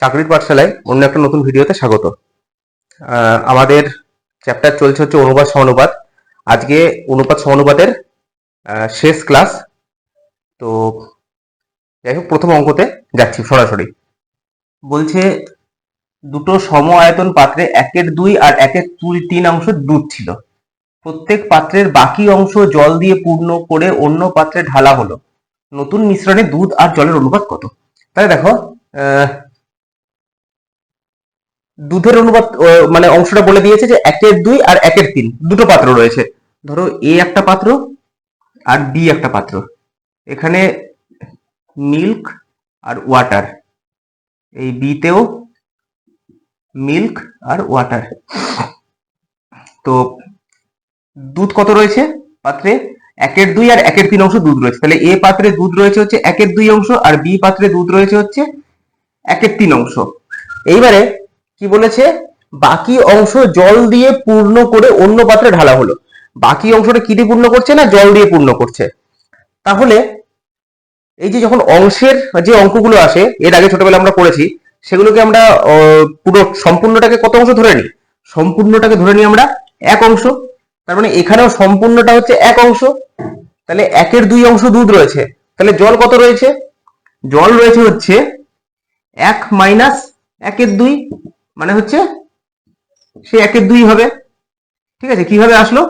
চাকরির পাঠশালায় অন্য একটা নতুন ভিডিওতে স্বাগত। আমাদের চ্যাপ্টার চলছে হচ্ছে অনুপাত সমানুপাত। আজকে অনুপাত সমানুপাতের শেষ ক্লাস। তো যাই হোক, প্রথম অঙ্কতে যাচ্ছি সরাসরি। বলছে দুটো সম আয়তন পাত্রে 1/2 আর 1/3 অংশ দুধ ছিল। প্রত্যেক পাত্রের বাকি অংশ জল দিয়ে পূর্ণ করে অন্য পাত্রে ঢালা হলো। নতুন মিশ্রণে দুধ আর জলের অনুপাত কত? তাহলে দেখো, দুধের অনুপাত মানে অংশটা বলে দিয়েছে যে 1/2 আর 1/3 দুটো পাত্র রয়েছে। ধরো এ একটা পাত্র আর বি একটা পাত্র। এখানে মিল্ক আর ওয়াটার, এই বিতেও মিল্ক আর ওয়াটার। তো দুধ কত রয়েছে পাত্রে? 1/2 আর 1/3 অংশ দুধ রয়েছে। তাহলে এ পাত্রে দুধ রয়েছে হচ্ছে 1/2 অংশ আর বি পাত্রে দুধ রয়েছে হচ্ছে 1/3 অংশ। এইবারে কি বলেছে? বাকি অংশ জল দিয়ে পূর্ণ করে অন্য পাত্রে ঢালা হলো। বাকি অংশটা কি দিয়ে পূর্ণ করছে? না, জল দিয়ে পূর্ণ করছে। তাহলে এই যে যখন অংশের যে অঙ্কগুলো আসে, এর আগে ছোটবেলা আমরা পড়েছি, সেগুলোকে আমরা পুরো সম্পূর্ণটাকে কত অংশ ধরে নিই? সম্পূর্ণটাকে ধরে নিই আমরা 1 অংশ। তার মানে এখানেও সম্পূর্ণটা হচ্ছে 1 অংশ। তাহলে 1/2 অংশ দুধ রয়েছে। তাহলে জল কত রয়েছে? জল রয়েছে হচ্ছে 1 মাইনাস 1/2, মানে হচ্ছে সে 1/2 হবে। ঠিক আছে, কিভাবে আসলো?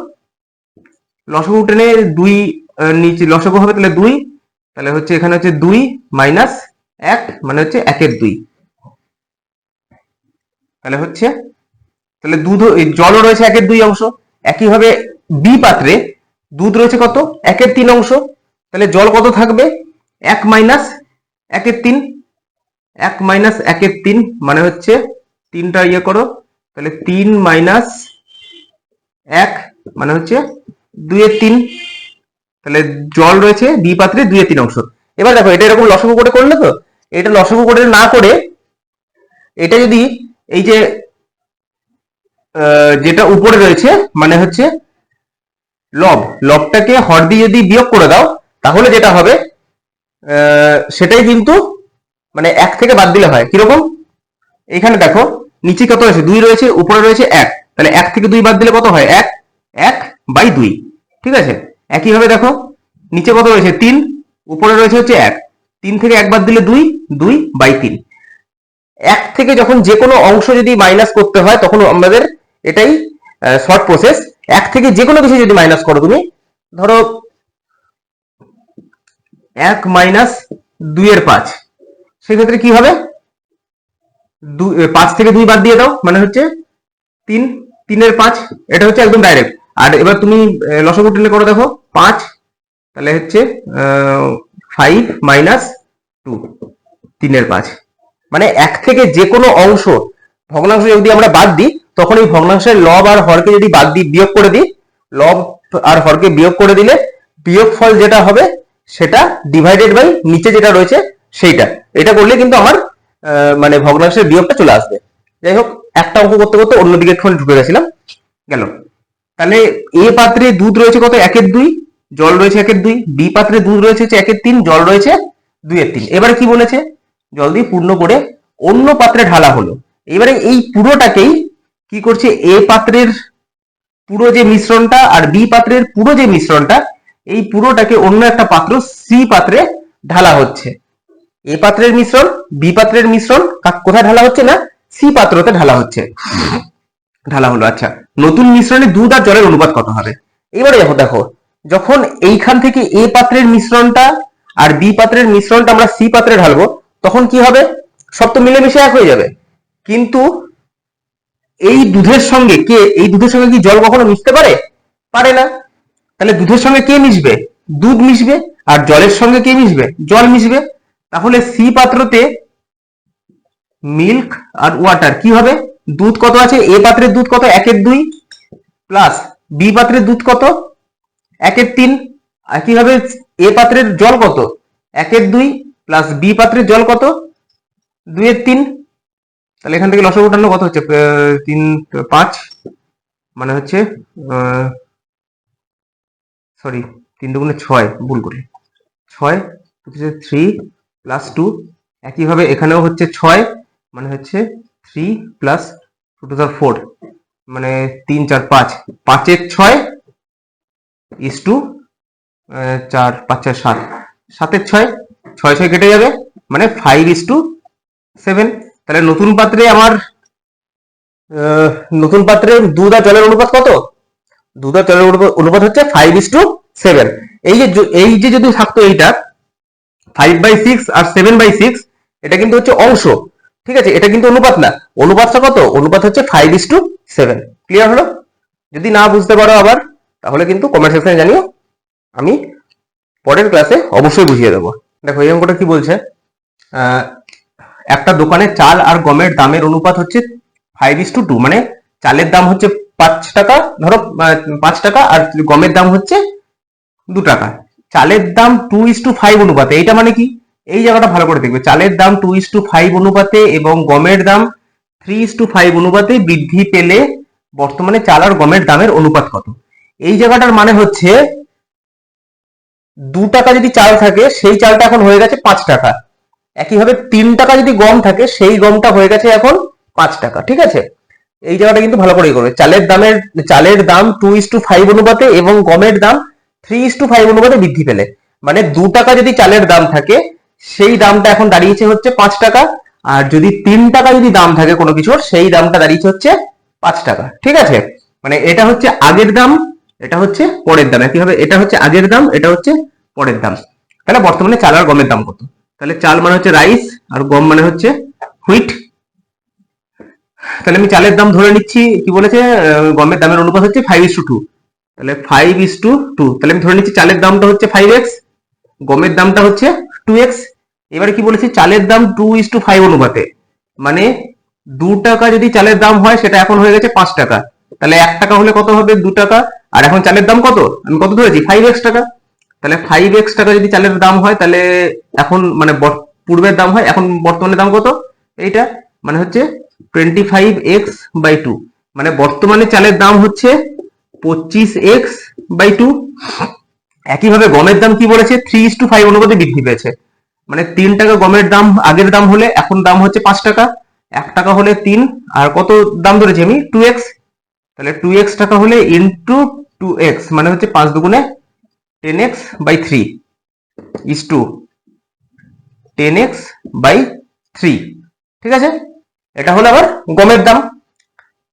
লসাগু টেনে 2 নিচে লসাগু হবে, তাহলে 2, তাহলে হচ্ছে এখানে হচ্ছে 2 মাইনাস 1 মানে হচ্ছে 1/2। তাহলে হচ্ছে, তাহলে দুধ জলও রয়েছে 1/2 অংশ। একইভাবে বি পাত্রে দুধ রয়েছে কত? 1/3 অংশ। তাহলে জল কত থাকবে? 1 মাইনাস 1/3। 1 মাইনাস 1/3 মানে হচ্ছে 3টা ইয়ে করো, তাহলে 3 মাইনাস 1 মানে হচ্ছে 2/3। তাহলে জল রয়েছে বি পাত্রে 2/3 অংশ। এবার দেখো, এটা এরকম লসাগু করে করলে, তো এটা লসাগু করে না করে এটা যদি এই যে যেটা উপরে রয়েছে মানে হচ্ছে লবটাকে হর দিয়ে যদি বিয়োগ করে দাও, তাহলে যেটা হবে সেটাই কিন্তু মানে 1 থেকে বাদ দিলে হয়। কিরকম? এখানে দেখো, নিচে কত রয়েছে? 2 রয়েছে, উপরে রয়েছে 1। তাহলে 1 থেকে 2 বাদ দিলে কত হয়? 1/2। ঠিক আছে, একইভাবে দেখো, নিচে কত রয়েছে? 3, উপরে রয়েছে হচ্ছে 1। 3 থেকে 1 বাদ দিলে 2/3। 1 থেকে যখন যে কোনো অংশ যদি মাইনাস করতে হয়, তখন আমাদের এটাই শর্ট প্রসেস। 1 থেকে যে কোনো কিছু যদি মাইনাস করো তুমি, ধরো 1 মাইনাস 2/5, সেক্ষেত্রে কি হবে? 5 থেকে 2 বাদ দিয়ে দাও, মানে হচ্ছে 3, 3/5। এটা হচ্ছে একদম ডাইরেক্ট। আর এবার তুমি লসাগু টেনে করো, দেখো 5, তাহলে হচ্ছে 5 মাইনাস 2, 3/5। মানে 1 থেকে যে কোনো অংশ ভগ্নাংশ যদি আমরা বাদ দিই, তখন এই ভগ্নাংশের লব আর হরকে যদি বাদ দিই, বিয়োগ করে দিই, লব আর হরকে বিয়োগ করে দিলে বিয়োগফল যেটা হবে সেটা ডিভাইডেড বাই নিচে যেটা রয়েছে সেইটা। এটা করলে কিন্তু আমার মানে ভগ্নাংশের বিয়োগটা চলে আসবে। যাই হোক, একটা অঙ্ক করতে করতে অন্যদিকে একটু ঢুকে গেছিলাম, গেল। তাহলে এ পাত্রে দুধ রয়েছে কত? 1/2, জল রয়েছে 1/2। বি পাত্রে দুধ রয়েছে 1/3, জল রয়েছে 2/3। এবারে কি বলেছে? জল দিয়ে পূর্ণ করে অন্য পাত্রে ঢালা হলো। এবারে এই পুরোটাকেই কি করছে? এ পাত্রের পুরো যে মিশ্রণটা আর বি পাত্রের পুরো যে মিশ্রণটা, এই পুরোটাকে অন্য একটা পাত্র সি পাত্রে ঢালা হচ্ছে। এ পাত্রের মিশ্রণ, বি পাত্রের মিশ্রণ কোথায় ঢালা হচ্ছে? না, সি পাত্রতে ঢালা হচ্ছে। ঢালা হলো। আচ্ছা, নতুন মিশ্রণে দুধ আর জলের অনুপাত কত হবে? এবারে দেখো দেখো, যখন এইখান থেকে এ পাত্রের মিশ্রণটা আর বি পাত্রের মিশ্রণটা আমরা সি পাত্রে ঢালবো, তখন কি হবে? সব তো মিলেমিশে এক হয়ে যাবে। কিন্তু এই দুধের সঙ্গে কি জল কখনো মিশতে পারে? পারে না। তাহলে দুধের সঙ্গে কে মিশবে? দুধ মিশবে। আর জলের সঙ্গে কে মিশবে? জল মিশবে। তাহলে সি পাত্রতে মিল্ক আর ওয়াটার কি হবে? দুধ কত আছে? এ পাত্রের দুধ কত? 1/2 প্লাস বি পাত্রের দুধ কত? 1/3। একইভাবে এ পাত্রের জল কত? 1/2 প্লাস বি পাত্রের জল কত? 2/3। তাহলে এখান থেকে লসাগু টানলে কত হচ্ছে? 3, 5 মানে হচ্ছে সরি, 3 দুগুণে 6, ভুল করি, 6 হচ্ছে 3 প্লাস 2। একইভাবে এখানেও হচ্ছে 6 মানে হচ্ছে 3 প্লাস 2 টু 4, মানে 3 4 5, 5 6 ইস টু 4 5 4 7, 7 6 6 6 কেটে যাবে, মানে 5:7। তাহলে নতুন পাত্রে দুধ আর জলের অনুপাত কত? দুধ আর জলের অনুপাত হচ্ছে 5:7। এই যে যদি থাকতো এইটা 5/6 আর 7/6, এটা কিন্তু হচ্ছে অংশ, ঠিক আছে, এটা কিন্তু অনুপাত না। অনুপাতটা কত? অনুপাত হচ্ছে 5:7। ক্লিয়ার হলো? যদি না বুঝতে পারো আবার, তাহলে কিন্তু কমেন্ট সেকশনে জানিও, আমি পরের ক্লাসে অবশ্যই বুঝিয়ে দেবো। দেখো এই অঙ্কটা কি বলছে, একটা দোকানে চাল আর গমের দামের অনুপাত হচ্ছে 5:2, মানে চালের দাম হচ্ছে 5 টাকা, ধরো 5 টাকা, আর গমের দাম হচ্ছে 2 টাকা। চালের দাম 2:5 অনুপাতে, এইটা মানে কি? এই জায়গাটা ভালো করে দেখবে, চালের দাম 2:5 অনুপাতে এবং গমের দাম 3:5 অনুপাতে বৃদ্ধি পেলে বর্তমানে চাল আর গমের দামের অনুপাত কত? এই জায়গাটার মানে হচ্ছে 2 টাকা যদি চাল থাকে, সেই চালটা এখন হয়ে গেছে 5 টাকা। একইভাবে 3 টাকা যদি গম থাকে, সেই গমটা হয়ে গেছে এখন 5 টাকা। ঠিক আছে, এই জায়গাটা কিন্তু ভালো করেই করবে। চালের দাম 2:5 অনুপাতে এবং গমের দাম 3:5 অনুপাতে বৃদ্ধি পেলে, মানে 2 টাকা যদি চালের দাম থাকে, সেই দামটা এখন দাঁড়িয়েছে হচ্ছে 5 টাকা। আর যদি 3 টাকা যদি দাম থাকে কোনো কিছুর, সেই দামটা দাঁড়িয়েছে হচ্ছে 5 টাকা। ঠিক আছে, মানে এটা হচ্ছে আগের দাম, এটা হচ্ছে পরের দাম। একইভাবে এটা হচ্ছে আগের দাম, এটা হচ্ছে পরের দাম। তাহলে বর্তমানে চাল আর গমের দাম কত? তাহলে চাল মানে হচ্ছে রাইস, আর গম মানে হচ্ছে হুইট। তাহলে আমি চালের দাম ধরে নিচ্ছি, কি বলেছে, গমের দামের অনুপাত হচ্ছে 5:2। তাহলে 5:2, তাহলে আমি ধরে নিচ্ছি চালের দামটা হচ্ছে 5x, গমের দামটা হচ্ছে 2x। এবারে কি বলেছি, চালের দাম 2:5 অনুপাতে, মানে 2 টাকা যদি চালের দাম হয়, সেটা এখন হয়ে গেছে 5 টাকা। তাহলে 1 টাকা হলে কত হবে? 2 টাকা। আর এখন চালের দাম কত? আমি কত ধরেছি? 5x টাকা। তাহলে 5x টাকা যদি চালের দাম হয়, তাহলে এখন মানে পূর্বের দাম হয়, এখন বর্তমানে দাম কত? এইটা মানে হচ্ছে 25x/2, মানে বর্তমানে চালের দাম হচ্ছে 25x/2। একইভাবে গমের দাম কি বলেছে? 3:5 অনুপাতে বৃদ্ধি পেয়েছে, মানে 3 টাকা গমের দাম আগের দাম হলে এখন দাম হচ্ছে 5 টাকা। 1 টাকা হলে 3, আর কত দাম ধরেছি আমি? 2x। তাহলে 2x টাকা হলে ইন্টু 2x, মানে হচ্ছে 5 দুগুণে 10x/3 ইস টু 10x/3। ঠিক আছে, এটা হলো আবার গমের দাম।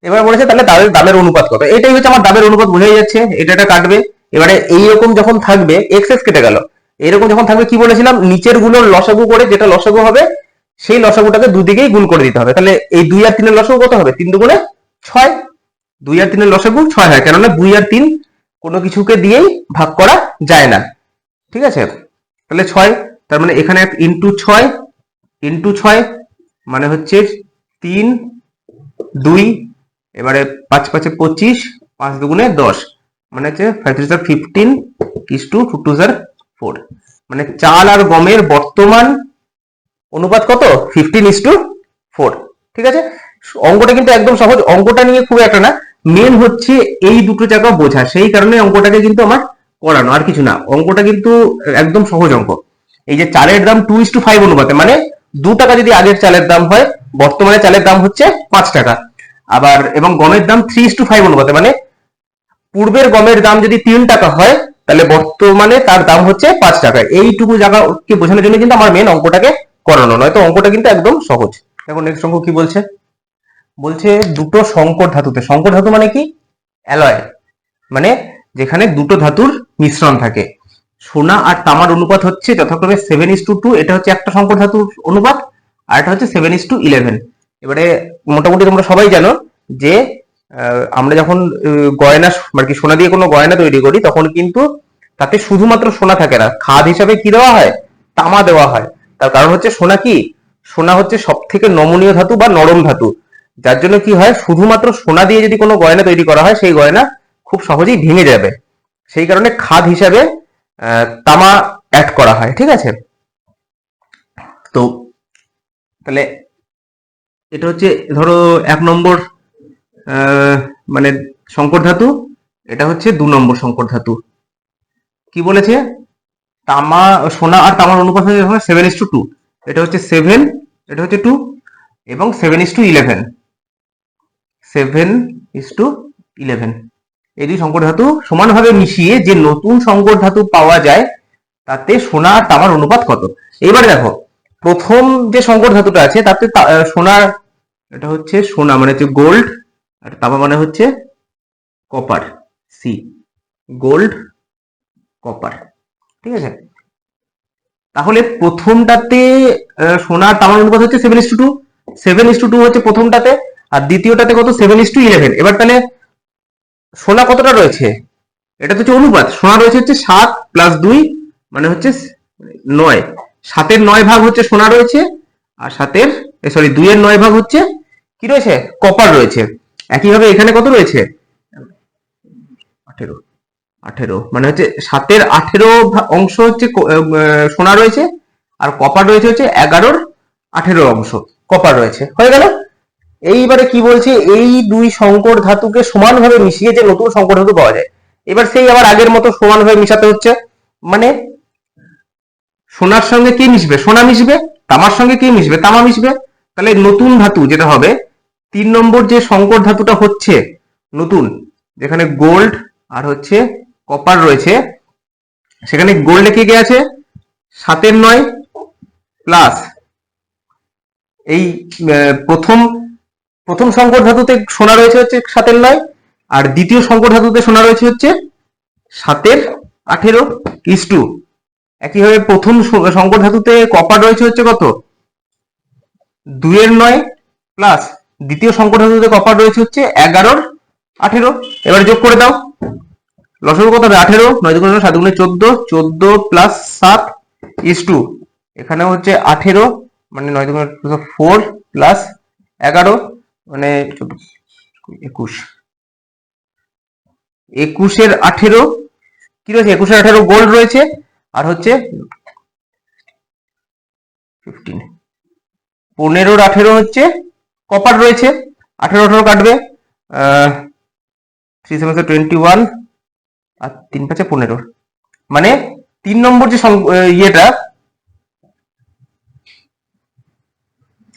এবার বলেছে তাহলে তাদের দামের অনুপাত কত? এটাই হচ্ছে আমার দামের অনুপাত, বোঝাই যাচ্ছে। এটা কাটবে। এবারে এইরকম যখন থাকবে, এক্স এক্স কেটে গেল, এরকম যখন থাকবে, কি বলেছিলাম, নিচের গুলোর লসাগু করে, যেটা লসাগু হবে সেই লসাগুটাকে দুদিকেই গুণ করে দিতে হবে। তাহলে এই 2 আর 3 এর লসাগু কত হবে? 3 দুগুণে 6। 2 আর 3 এর লসাগু 6 হয়, কেননা 2 আর 3 কোনো কিছুকে দিয়েই ভাগ করা যায় না। ঠিক আছে, তাহলে 6, তার মানে এখানে ইন্টু 6 মানে হচ্ছে 3 2, এবারে 5 5 25, 5 দুগুণে 10, মানে হচ্ছে 5 3 15 is to 2 2 4, মানে চাল আর গমের বর্তমান অনুপাত কত? 15:4। ঠিক আছে, অঙ্কটা কিন্তু একদম সহজ। অঙ্কটা নিয়ে খুব একটা না, মেন হচ্ছে এই দুটো জায়গা বোঝা, সেই কারণে অঙ্কটাকে কিন্তু আমার করানো, আর কিছু না। অঙ্কটা কিন্তু একদম সহজ অঙ্ক। এই যে চালের দাম 2:5 অনুপাতে, মানে 2 টাকা যদি আগের চালের দাম হয়, বর্তমানে চালের দাম হচ্ছে 5 টাকা। আবার এবং গমের দাম 3:5 অনুপাতে, মানে পূর্বের গমের দাম যদি 3 টাকা হয়, তাহলে বর্তমানে তার দাম হচ্ছে 5 টাকা। এইটুকু জায়গাকে বোঝানোর জন্য কিন্তু আমার মেন অঙ্কটাকে করানো, নয়তো অঙ্কটা কিন্তু একদম সহজ। এখন নেক্সট অঙ্ক কি বলছে? বলছে দুটো সংকর ধাতুতে, সংকর ধাতু মানে কি? অ্যালয়, মানে যেখানে দুটো ধাতুর মিশ্রণ থাকে। সোনা আর তামার অনুপাত হচ্ছে যথাক্রমে 7:2, এটা হচ্ছে একটা সংকর ধাতুর অনুপাত, আর এটা হচ্ছে 7:11। এবারে মোটামুটি তোমরা সবাই জানো যে আমরা যখন গয়না মানে কি সোনা দিয়ে কোনো গয়না তৈরি করি, তখন কিন্তু তাতে শুধুমাত্র সোনা থাকে না, খাদ হিসাবে কি দেওয়া হয়? তামা দেওয়া হয়। তার কারণ হচ্ছে সোনা কি? সোনা হচ্ছে সব থেকে নমনীয় ধাতু বা নরম ধাতু, যার জন্য কি হয়, শুধুমাত্র সোনা দিয়ে যদি কোনো গয়না তৈরি করা হয়, সেই গয়না খুব সহজেই ভেঙে যাবে। সেই কারণে খাদ হিসাবে তামা অ্যাড করা হয়। ঠিক আছে, তো তাহলে এটা হচ্ছে ধরো 1 নম্বর মানে সংকর ধাতু, এটা হচ্ছে 2 নম্বর সংকর ধাতু। কি বলেছে? সোনা আর তামার অনুপাত হচ্ছে 7:2, এটা হচ্ছে 7, এটা হচ্ছে 2। এবং 7:11, 7:11, এই দুই সংকর ধাতু সমানভাবে মিশিয়ে যে নতুন সংকর ধাতু পাওয়া যায় তাতে সোনা আর তামার অনুপাত কত। এবারে দেখো প্রথম যে সংকর ধাতুটা আছে তাতে সোনার, এটা হচ্ছে সোনা মানে হচ্ছে গোল্ড, আর তামা মানে হচ্ছে কপার, সি, গোল্ড কপার, ঠিক আছে। তাহলে প্রথমটাতে সোনা তামার অনুপাত হচ্ছে 7:2, 7:2 হচ্ছে প্রথমটাতে, আর দ্বিতীয়টাতে কত 7:11। এবার তাহলে সোনা কতটা রয়েছে, এটা তো হচ্ছে অনুপাত, সোনা রয়েছে হচ্ছে 7 + 2 মানে হচ্ছে 9, 7-এর 9 ভাগ হচ্ছে সোনা রয়েছে, আর 2-এর 9 ভাগ হচ্ছে কি রয়েছে, কপার রয়েছে। একইভাবে এখানে কত রয়েছে 18, 18 মানে হচ্ছে 7-এর 18 অংশ হচ্ছে সোনা রয়েছে, আর কপার রয়েছে হচ্ছে 11-র 18 অংশ কপার রয়েছে, হয়ে গেল। এইবারে কি বলছে, এই দুই সংকর ধাতুকে সমানভাবে মিশিয়ে যে নতুন সংকর ধাতু পাওয়া যায়। এবার সেই আবার আগের মতো সমানভাবে মিশাতে হচ্ছে, মানে সোনার সঙ্গে কি মিশবে, সোনা মিশবে, তামার সঙ্গে কি মিশবে, তামা মিশবে। তাহলে নতুন ধাতু যেটা হবে 3 নম্বর যে সংকর ধাতুটা হচ্ছে নতুন, যেখানে গোল্ড আর হচ্ছে কপার রয়েছে, সেখানে গোল্ডে কি আছে 7-এর 9 প্লাস এই প্রথম সংকর ধাতুতে সোনা রয়েছে হচ্ছে 7-এর 9, আর দ্বিতীয় সংকর ধাতুতে সোনা রয়েছে হচ্ছে 7-এর 18 ইস্টু। একইভাবে প্রথম সংকর ধাতুতে কপার রয়েছে হচ্ছে কত 2-এর 9 প্লাস দ্বিতীয় সংকর ধাতুতে কপার রয়েছে হচ্ছে 11-র 18। এবার যোগ করে দাও, লসাগু কত হবে 18, 9 × 7 × 14, 14 প্লাস 7 ইস্টু, এখানে হচ্ছে 18 মানে 9 × 4 প্লাস 11 মানে 21, 21-এর 18 কি রয়েছে, 21-এর 18 গোল্ড রয়েছে, আর হচ্ছে 15, 15-র 18 হচ্ছে কপার রয়েছে, 18 18 কাটবে 3 7 21 আর 3 5 15, মানে 3 নম্বর যে ইয়েটা,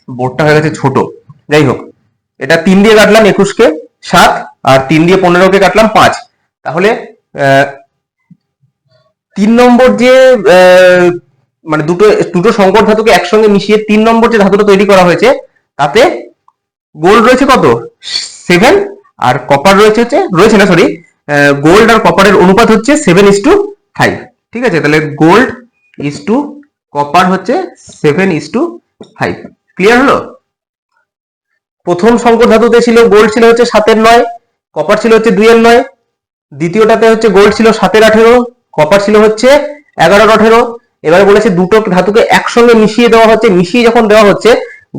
বোর্ডটা হয়ে গেছে ছোট, যাই হোক, এটা 3 দিয়ে কাটলাম 21-কে 7, আর 3 দিয়ে 15-কে কাটলাম 5। তাহলে 3 নম্বর যে মানে দুটো সংকর ধাতুকে একসঙ্গে মিশিয়ে 3 নম্বর যে ধাতুটা তৈরি করা হয়েছে তাতে গোল্ড রয়েছে কত 7, আর কপার রয়েছে না সরি, গোল্ড আর কপারের অনুপাত হচ্ছে 7:5, ঠিক আছে। তাহলে গোল্ড ইজ টু কপার হচ্ছে 7:5, ক্লিয়ার হলো। প্রথম সংকর ধাতুতে ছিল গোল্ড ছিল হচ্ছে 7-এর 9, কপার ছিল হচ্ছে 2-এর 9, দ্বিতীয়টাতে হচ্ছে গোল্ড ছিল 7-এর 18, কপার ছিল হচ্ছে 11-র 18। এবারে বলেছে দুটো ধাতুকে একসঙ্গে মিশিয়ে দেওয়া হচ্ছে, মিশিয়ে যখন দেওয়া হচ্ছে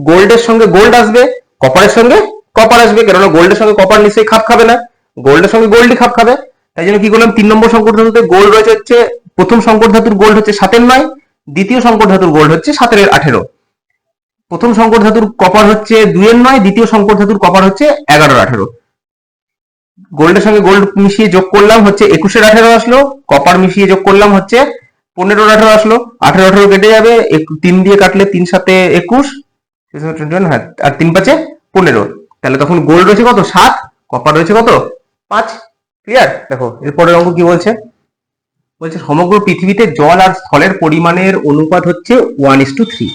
গোল্ডের সঙ্গে গোল্ড আসবে, কপারের সঙ্গে কপার আসবে, কেননা গোল্ডের সঙ্গে কপার নিশ্চয়ই খাপ খাবে না, গোল্ডের সঙ্গে গোল্ডই খাপ খাবে। তাই জন্য কি করলাম, 3 নম্বর সংকর ধাতুতে গোল্ড রয়েছে হচ্ছে, প্রথম সংকর ধাতুর গোল্ড হচ্ছে 7-এর 9, দ্বিতীয় সংকর ধাতুর গোল্ড হচ্ছে 7-এর 18, প্রথম সংকর ধাতুর কপার হচ্ছে 2-এর 9, দ্বিতীয় সংকর ধাতুর কপার হচ্ছে 11-র 18। গোল্ডের সঙ্গে গোল্ড মিশিয়ে যোগ করলাম হচ্ছে 21-এর 18 আসলো, কপার মিশিয়ে যোগ করলাম হচ্ছে 15-র 18 আসলো, 18 18 কেটে যাবে, 3 দিয়ে কাটলে 3 7 21, হ্যাঁ, আর 3 5 15, তাহলে তখন গোল্ড রয়েছে কত 7, কপার রয়েছে কত 5, ক্লিয়ার। দেখো এরপরের অঙ্ক কি বলছে, সমগ্র পৃথিবীতে জল আর স্থলের পরিমাণের অনুপাত হচ্ছে 1:3,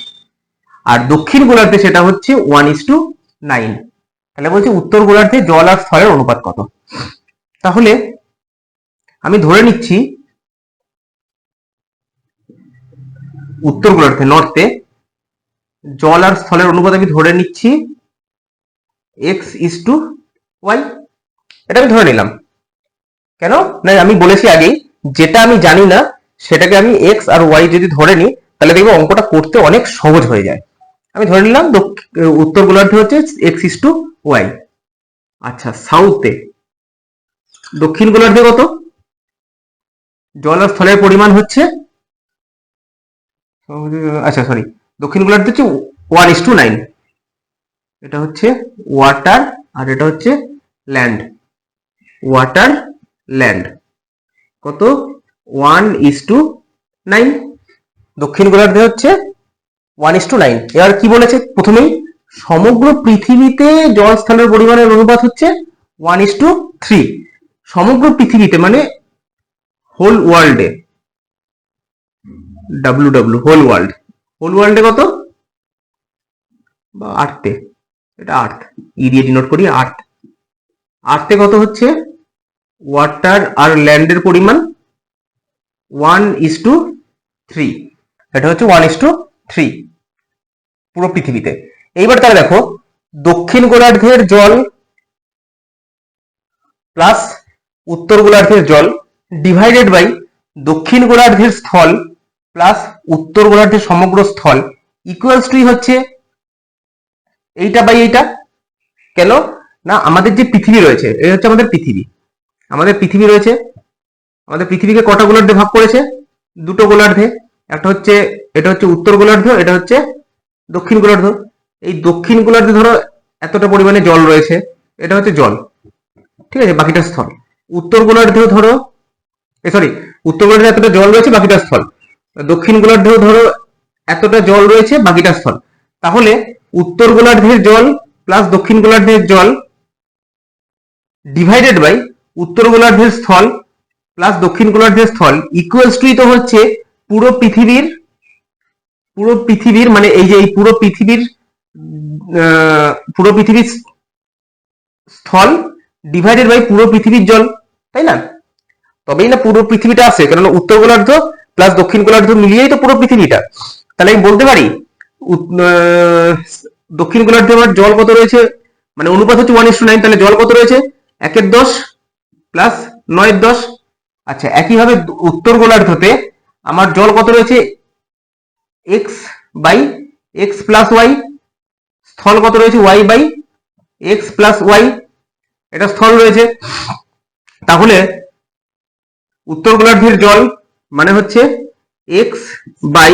আর দক্ষিণ গোলার্ধে সেটা হচ্ছে 1:9। তাহলে বলছে উত্তর গোলার্ধে জল আর স্থলের অনুপাত কত। তাহলে আমি ধরে নিচ্ছি উত্তর গোলার্ধে নর্থে জল আর স্থলের অনুপাত আমি ধরে নিচ্ছি x:y, এটা আমি ধরে নিলাম। কেন না, আমি বলেছি আগেই যেটা আমি জানি না সেটাকে আমি x আর y যদি ধরে নিই তাহলে দেখবো অঙ্কটা করতে অনেক সহজ হয়ে যায়। আমি ধরে নিলাম উত্তর গোলার্ধে হচ্ছে x:y। আচ্ছা, সাউথে দক্ষিণ গোলার্ধে কত জল আর স্থলের পরিমাণ হচ্ছে, আচ্ছা সরি, দক্ষিণ গোলার্ধে হচ্ছে 1:9, এটা হচ্ছে ওয়াটার আর এটা হচ্ছে ল্যান্ড, ওয়াটার ল্যান্ড কত 1:9, দক্ষিণ গোলার্ধে হচ্ছে 1:9। এবার কি বলেছে প্রথমেই সমগ্র পৃথিবীতে জল স্থলের পরিমাণের অনুপাত হচ্ছে 1:3। সমগ্র পৃথিবীতে মানে হোল ওয়ার্ল্ডে, WW হোল ওয়ার্ল্ডে কত, বা আর্থে, এটা আর্থ, ই দিয়ে ডিনোট করি, আর্থে কত হচ্ছে ওয়াটার আর ল্যান্ডের পরিমাণ 1:3। এটা হচ্ছে 1:3 পুরো পৃথিবীতে। এইবার তাহলে দেখো, দক্ষিণ গোলার্ধের জল প্লাস উত্তর গোলার্ধের জল ডিভাইডেড বাই দক্ষিণ গোলার্ধের স্থল প্লাস উত্তর গোলার্ধের সমগ্র স্থল ইকুয়ালস টু হচ্ছে এইটা বাই এইটা। কেন না, আমাদের যে পৃথিবী রয়েছে, এই হচ্ছে আমাদের পৃথিবী রয়েছে। আমাদের পৃথিবীকে কটা গোলার্ধে ভাগ করেছে, দুটো গোলার্ধে। এটা হচ্ছে উত্তর গোলার্ধ, এটা হচ্ছে দক্ষিণ গোলার্ধ। এই দক্ষিণ গোলার্ধে ধরো এতটা পরিমাণে জল রয়েছে, এটা হচ্ছে জল, ঠিক আছে, বাকিটা স্থল। উত্তর গোলার্ধেও ধরো উত্তর গোলার্ধে এতটা জল রয়েছে, বাকিটা স্থল। দক্ষিণ গোলার্ধেও ধরো এতটা জল রয়েছে, বাকিটা স্থল। তাহলে উত্তর গোলার্ধের জল প্লাস দক্ষিণ গোলার্ধের জল ডিভাইডেড বাই উত্তর গোলার্ধের স্থল প্লাস দক্ষিণ গোলার্ধের স্থল ইকুয়ালস টু তো হচ্ছে পুরো পৃথিবীর মানে এই যে এই পুরো পৃথিবীর স্থল ডিভাইডেড বাই পুরো পৃথিবীর জল, তাই না? তবেই না পুরো পৃথিবীটা আসে, কারণ উত্তর গোলার্ধ প্লাস দক্ষিণ গোলার্ধ মিলিয়েই তো পুরো পৃথিবীটা। তাহলে আমি বলতে পারি দক্ষিণ গোলার্ধে আমার জল কত রয়েছে, মানে অনুপাত হচ্ছে 1:9, তাহলে জল কত রয়েছে 1/10 প্লাস 9/10। আচ্ছা, একইভাবে উত্তর গোলার্ধতে আমার জল কত রয়েছে x by x plus y, স্থল কত রয়েছে y by x plus y, এটা স্থল রয়েছে। তাহলে উত্তর গোলার্ধের জল মানে হচ্ছে x by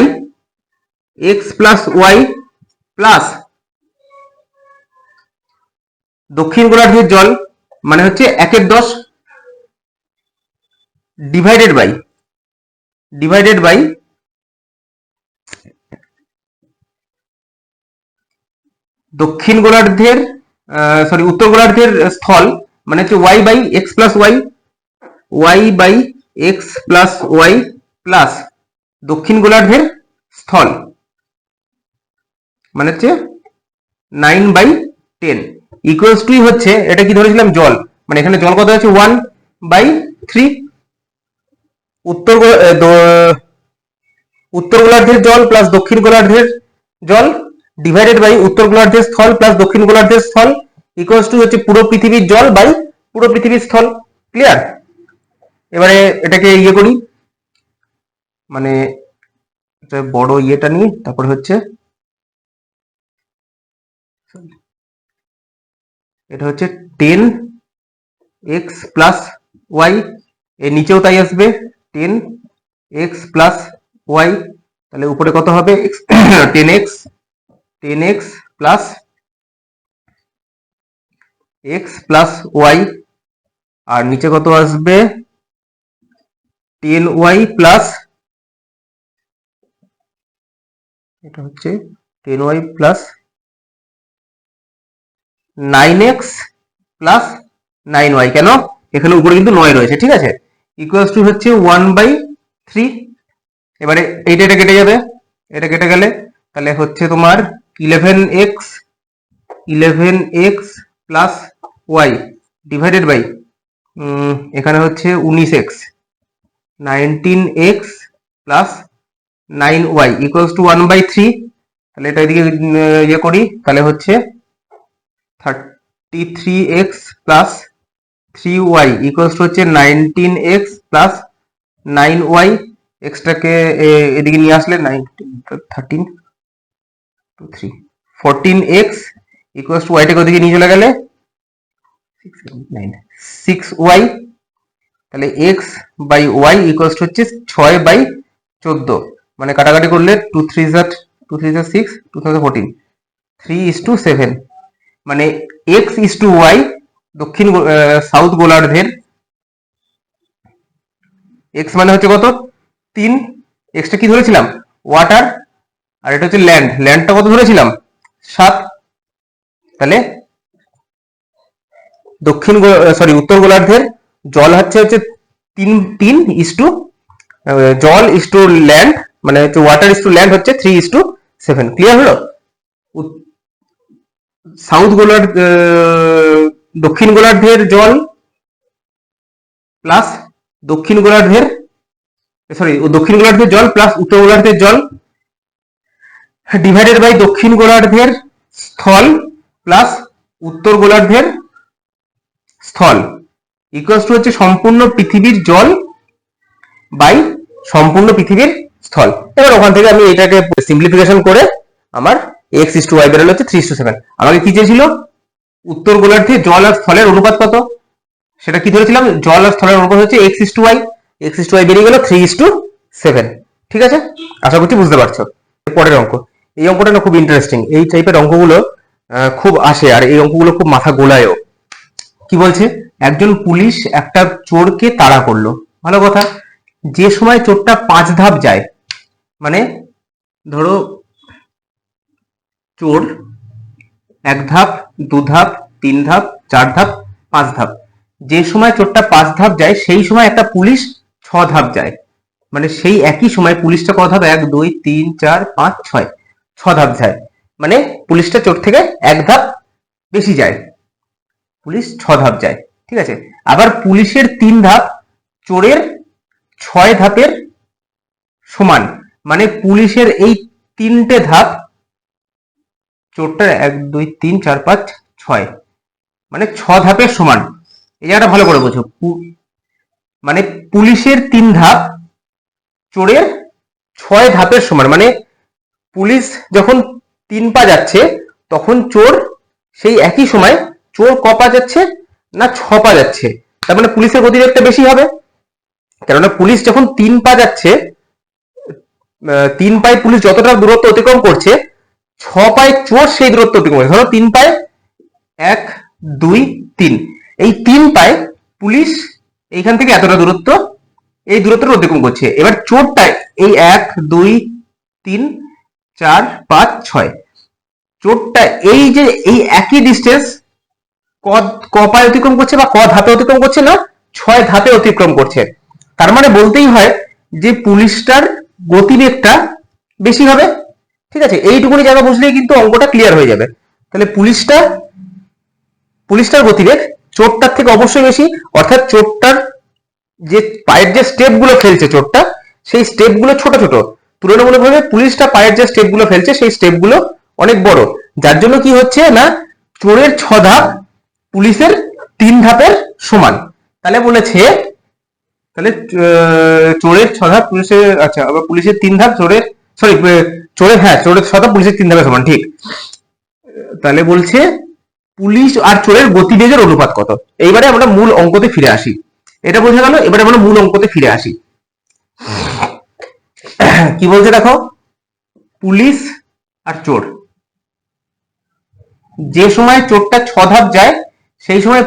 x plus y plus দক্ষিণ গোলার্ধের জল মানে হচ্ছে 1/10 ডিভাইডেড বাই দক্ষিণ গোলার্ধের উত্তর গোলার্ধের স্থল মানে হচ্ছে y by x plus y by X plus y plus দক্ষিণ গোলার্ধের স্থল মানে হচ্ছে 9/10 ইকুয়ালস টু হচ্ছে, এটা কি ধরেছিলাম জল, মানে এখানে জল কত আছে 1/3। উত্তর গোলার্ধের জল প্লাস দক্ষিণ গোলার্ধের জল ডিভাইডেড বাই উত্তর গোলার্ধের স্থল প্লাস দক্ষিণ গোলার্ধের স্থল ইকুয়ালস টু হচ্ছে পুরো পৃথিবীর জল বাই পুরো পৃথিবীর স্থল। ক্লিয়ার? এবারে এটাকে ইয়ে করি, মানে বড় ইয়েটা নিয়ে তারপরে হচ্ছে এটা হচ্ছে 10x প্লাস ওয়াই, এর নিচেও তাই আসবে 10x প্লাস ওয়াই। তাহলে উপরে কত হবে 10x plus x plus Y, আর নিচে কত আসবে 10y প্লাস, এটা হচ্ছে 10y plus 9x plus 9y। কেন, এখানে উপরে কিন্তু 9 রয়েছে, ঠিক আছে, ইকুয়ালস টু হচ্ছে 1/3। এবারে এটা কেটে যাবে, এটা কেটে গেলে তাহলে হচ্ছে তোমার 11x plus Y divided by এখানে হচ্ছে 19x plus 9y equals to 1/3। তাহলে এটা এদিকে ইয়ে করি, তাহলে হচ্ছে 33x plus 3y equals to হচ্ছে 19x প্লাস 9y। এক্সট্রাকে এদিকে নিয়ে আসলে 14x ইকুয়ালস টু ওয়াইটাকে ওদিকে নিয়ে চলে গেলে 6y। তাহলে x by y equals to হচ্ছে 6/14, মানে কাটাকাটি করলে 2 3 6, 2 14, 3:7, মানে x is to y দক্ষিণ সাউথ গোলার্ধের x মানে হচ্ছে কত 3, এক্সটা কি ধরেছিলাম ওয়াটার, আর এটা হচ্ছে ল্যান্ডটা কত ধরেছিলাম 7। তাহলে উত্তর গোলার্ধের জল হচ্ছে 3:3 জল ইস টু ল্যান্ড, মানে হচ্ছে ওয়াটার ইস টু ল্যান্ড হচ্ছে 3:7। ক্লিয়ার হলো? দক্ষিণ গোলার্ধের জল প্লাস দক্ষিণ গোলার্ধের জল প্লাস উত্তর গোলার্ধের জল ডিভাইডেড বাই দক্ষিণ গোলার্ধের স্থল প্লাস উত্তর গোলার্ধের স্থল ইকুয়ালস টু হচ্ছে সম্পূর্ণ পৃথিবীর জল বাই সম্পূর্ণ পৃথিবীর স্থল। এবার ওখান থেকে আমি এটাকে সিম্পলিফিকেশন করে আমার x:y বেরোলো হচ্ছে 3:7। আমাকে কি চেয়েছিল? উত্তর গোলার্ধে জল আর স্থলের অনুপাত কত, সেটা কি ধরেছিলাম? জল আর স্থলের অনুপাত হচ্ছে x:y, x:y বেরিয়ে গেল 3:7। ঠিক আছে, আশা করছি বুঝতে পারছো। পরের অঙ্ক, এই অঙ্কটা না খুব ইন্টারেস্টিং, এই টাইপের অঙ্কগুলো খুব আসে আর এই অঙ্কগুলো খুব মাথা গোলায়ও। কি বলছে? একজন পুলিশ একটা চোরকে তাড়া করলো, ভালো কথা। যে সময় চোরটা 5 ধাপ যায়, মানে ধরো চোর 1 ধাপ 2 ধাপ 3 ধাপ 4 ধাপ 5 ধাপ, যে সময় চোরটা 5 ধাপ যায় সেই সময় একটা পুলিশ 6 ধাপ যায়, মানে সেই একই সময় পুলিশটা কত ধাপ? 1 2 3 4 5 6 ধাপ যায়, মানে পুলিশটা চোর থেকে 1 ধাপ বেশি যায়, পুলিশ 6 ধাপ যায়। ঠিক আছে, আবার পুলিশের 3 ধাপ চোরের 6 ধাপের সমান, মানে পুলিশের এই 3টে ধাপ চোরটার 1 2 3 4 5 6 মানে 6 ধাপের সমান। এই জায়গাটা ভালো করে বোঝো, মানে পুলিশের 3 ধাপ চোরের 6 ধাপের সমান, মানে পুলিশ যখন 3 পা যাচ্ছে তখন চোর সেই একই সময় চোর ক পা যাচ্ছে? না 6 পা যাচ্ছে, তার মানে পুলিশের গতিবেগটা বেশি হবে। কেননা পুলিশ যখন 3 পা যাচ্ছে, 3 পায়ে পুলিশ যতটা দূরত্ব অতিক্রম করছে 6 পায়ে চোর সেই দূরত্ব অতিক্রম করছে। ধরো 3 পায়ে 1 2 3, এই 3 পায়ে পুলিশ এইখান থেকে এতটা দূরত্ব, এই দূরত্বটা অতিক্রম করছে। এবার চোরটা এই 1 2 3 4 5 6, চোরটা এই যে এই একই ডিস্টেন্স ক পায়ে অতিক্রম করছে বা ক ধাপে অতিক্রম করছে? না 6 ধাপে অতিক্রম করছে। তার মানে বলতেই হয় যে পুলিশটার গতিবেগটা বেশি হবে। ঠিক আছে, এইটুকুনি জায়গা বুঝলেই কিন্তু অঙ্কটা ক্লিয়ার হয়ে যাবে। তাহলে পুলিশটার গতিবেগ চোরটার থেকে অবশ্যই বেশি, অর্থাৎ চোরটার যে পায়ের যে স্টেপ গুলো ফেলছে চোরটা, সেই স্টেপ গুলো ছোট ছোট, তুলনামূলকভাবে পুলিশটা পায়ের যে স্টেপ গুলো ফেলছে সেই স্টেপ গুলো অনেক বড়, যার জন্য কি হচ্ছে না চোরের 6 ধাপ পুলিশের 3 ধাপের সমান। তাহলে বলেছে চোরের 6 ধাপ পুলিশের, আচ্ছা আবার পুলিশের 3 ধাপ চোরের, চোরের 6 ধাপ পুলিশের 3 ধাপের সমান। ঠিক, তাহলে বলছে পুলিশ আর চোরের গতিবেগের অনুপাত কত। এইবারে আমরা মূল অঙ্কতে ফিরে আসি, এটা বোঝা গেল। এবারে আমরা মূল অঙ্কতে ফিরে আসি। কি বলছে দেখো, পুলিশ আর চোর, যে সময় চোরটা 6 ধাপ যায় সেই সময়,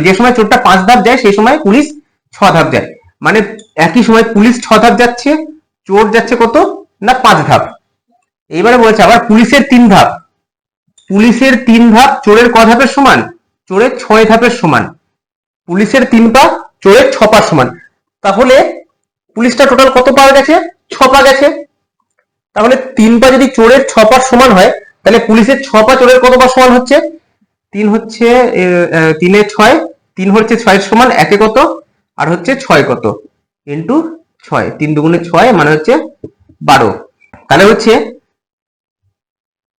যে সময় চোরটা 5 ধাপ যায় সেই সময় পুলিশ 6 ধাপ যায়, মানে একই সময় পুলিশ 6 ধাপ যাচ্ছে, চোর যাচ্ছে কত? না 5 ধাপ। এইবারে বলছে আবার পুলিশের 3 ধাপ, পুলিশের 3 ধাপ চোরের ক ধাপের সমান? চোরের 6 ধাপের সমান। পুলিশের 3 পা চোরের 6 পা সমান, তাহলে পুলিশটা টোটাল কত পা গেছে? 6 পা গেছে। তাহলে 3 পা যদি চোরের 6 পা সমান হয়, তাহলে পুলিশের 6 পা চোরের কত পা সমান হচ্ছে? 3 হচ্ছে 3 এ 6, 3 হচ্ছে 6 সমান, একে কত আর হচ্ছে 6 কত ইন্টু 6, 3 দুগুণে 6 মানে হচ্ছে 12। তাহলে হচ্ছে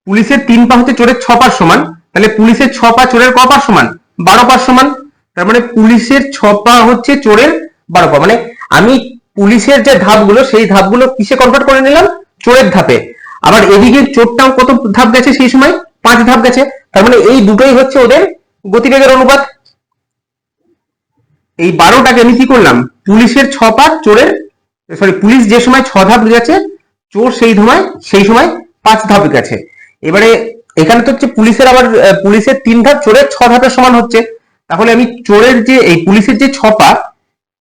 পুলিশের 3 পা হচ্ছে চোরের 6 পা সমান, তাহলে পুলিশের 6 পা চোরের ক পা সমান? 12 পা সমান। তার মানে পুলিশের 6 পা হচ্ছে চোরের 12 পা, মানে আমি পুলিশের যে ধাপগুলো সেই ধাপগুলো কিসে কনভার্ট করে নিলাম? চোরের ধাপে। আবার এদিকে চোরটাও কত ধাপ গেছে সেই সময়? 5 ধাপ গেছে। তার মানে এই দুটোই হচ্ছে ওদের গতিবেগের অনুপাত। এই 12টাকে আমি কি করলাম? পুলিশের 6 পা চোরের, পুলিশ যে সময় 6 ধাপ গেছে, চোর সেই সময় 5 ধাপ গেছে। এবারে এখানে তো হচ্ছে পুলিশের আবার পুলিশের 3 ধাপ চোরের 6 ধাপের সমান হচ্ছে, তাহলে আমি চোরের যে এই পুলিশের যে 6 পা,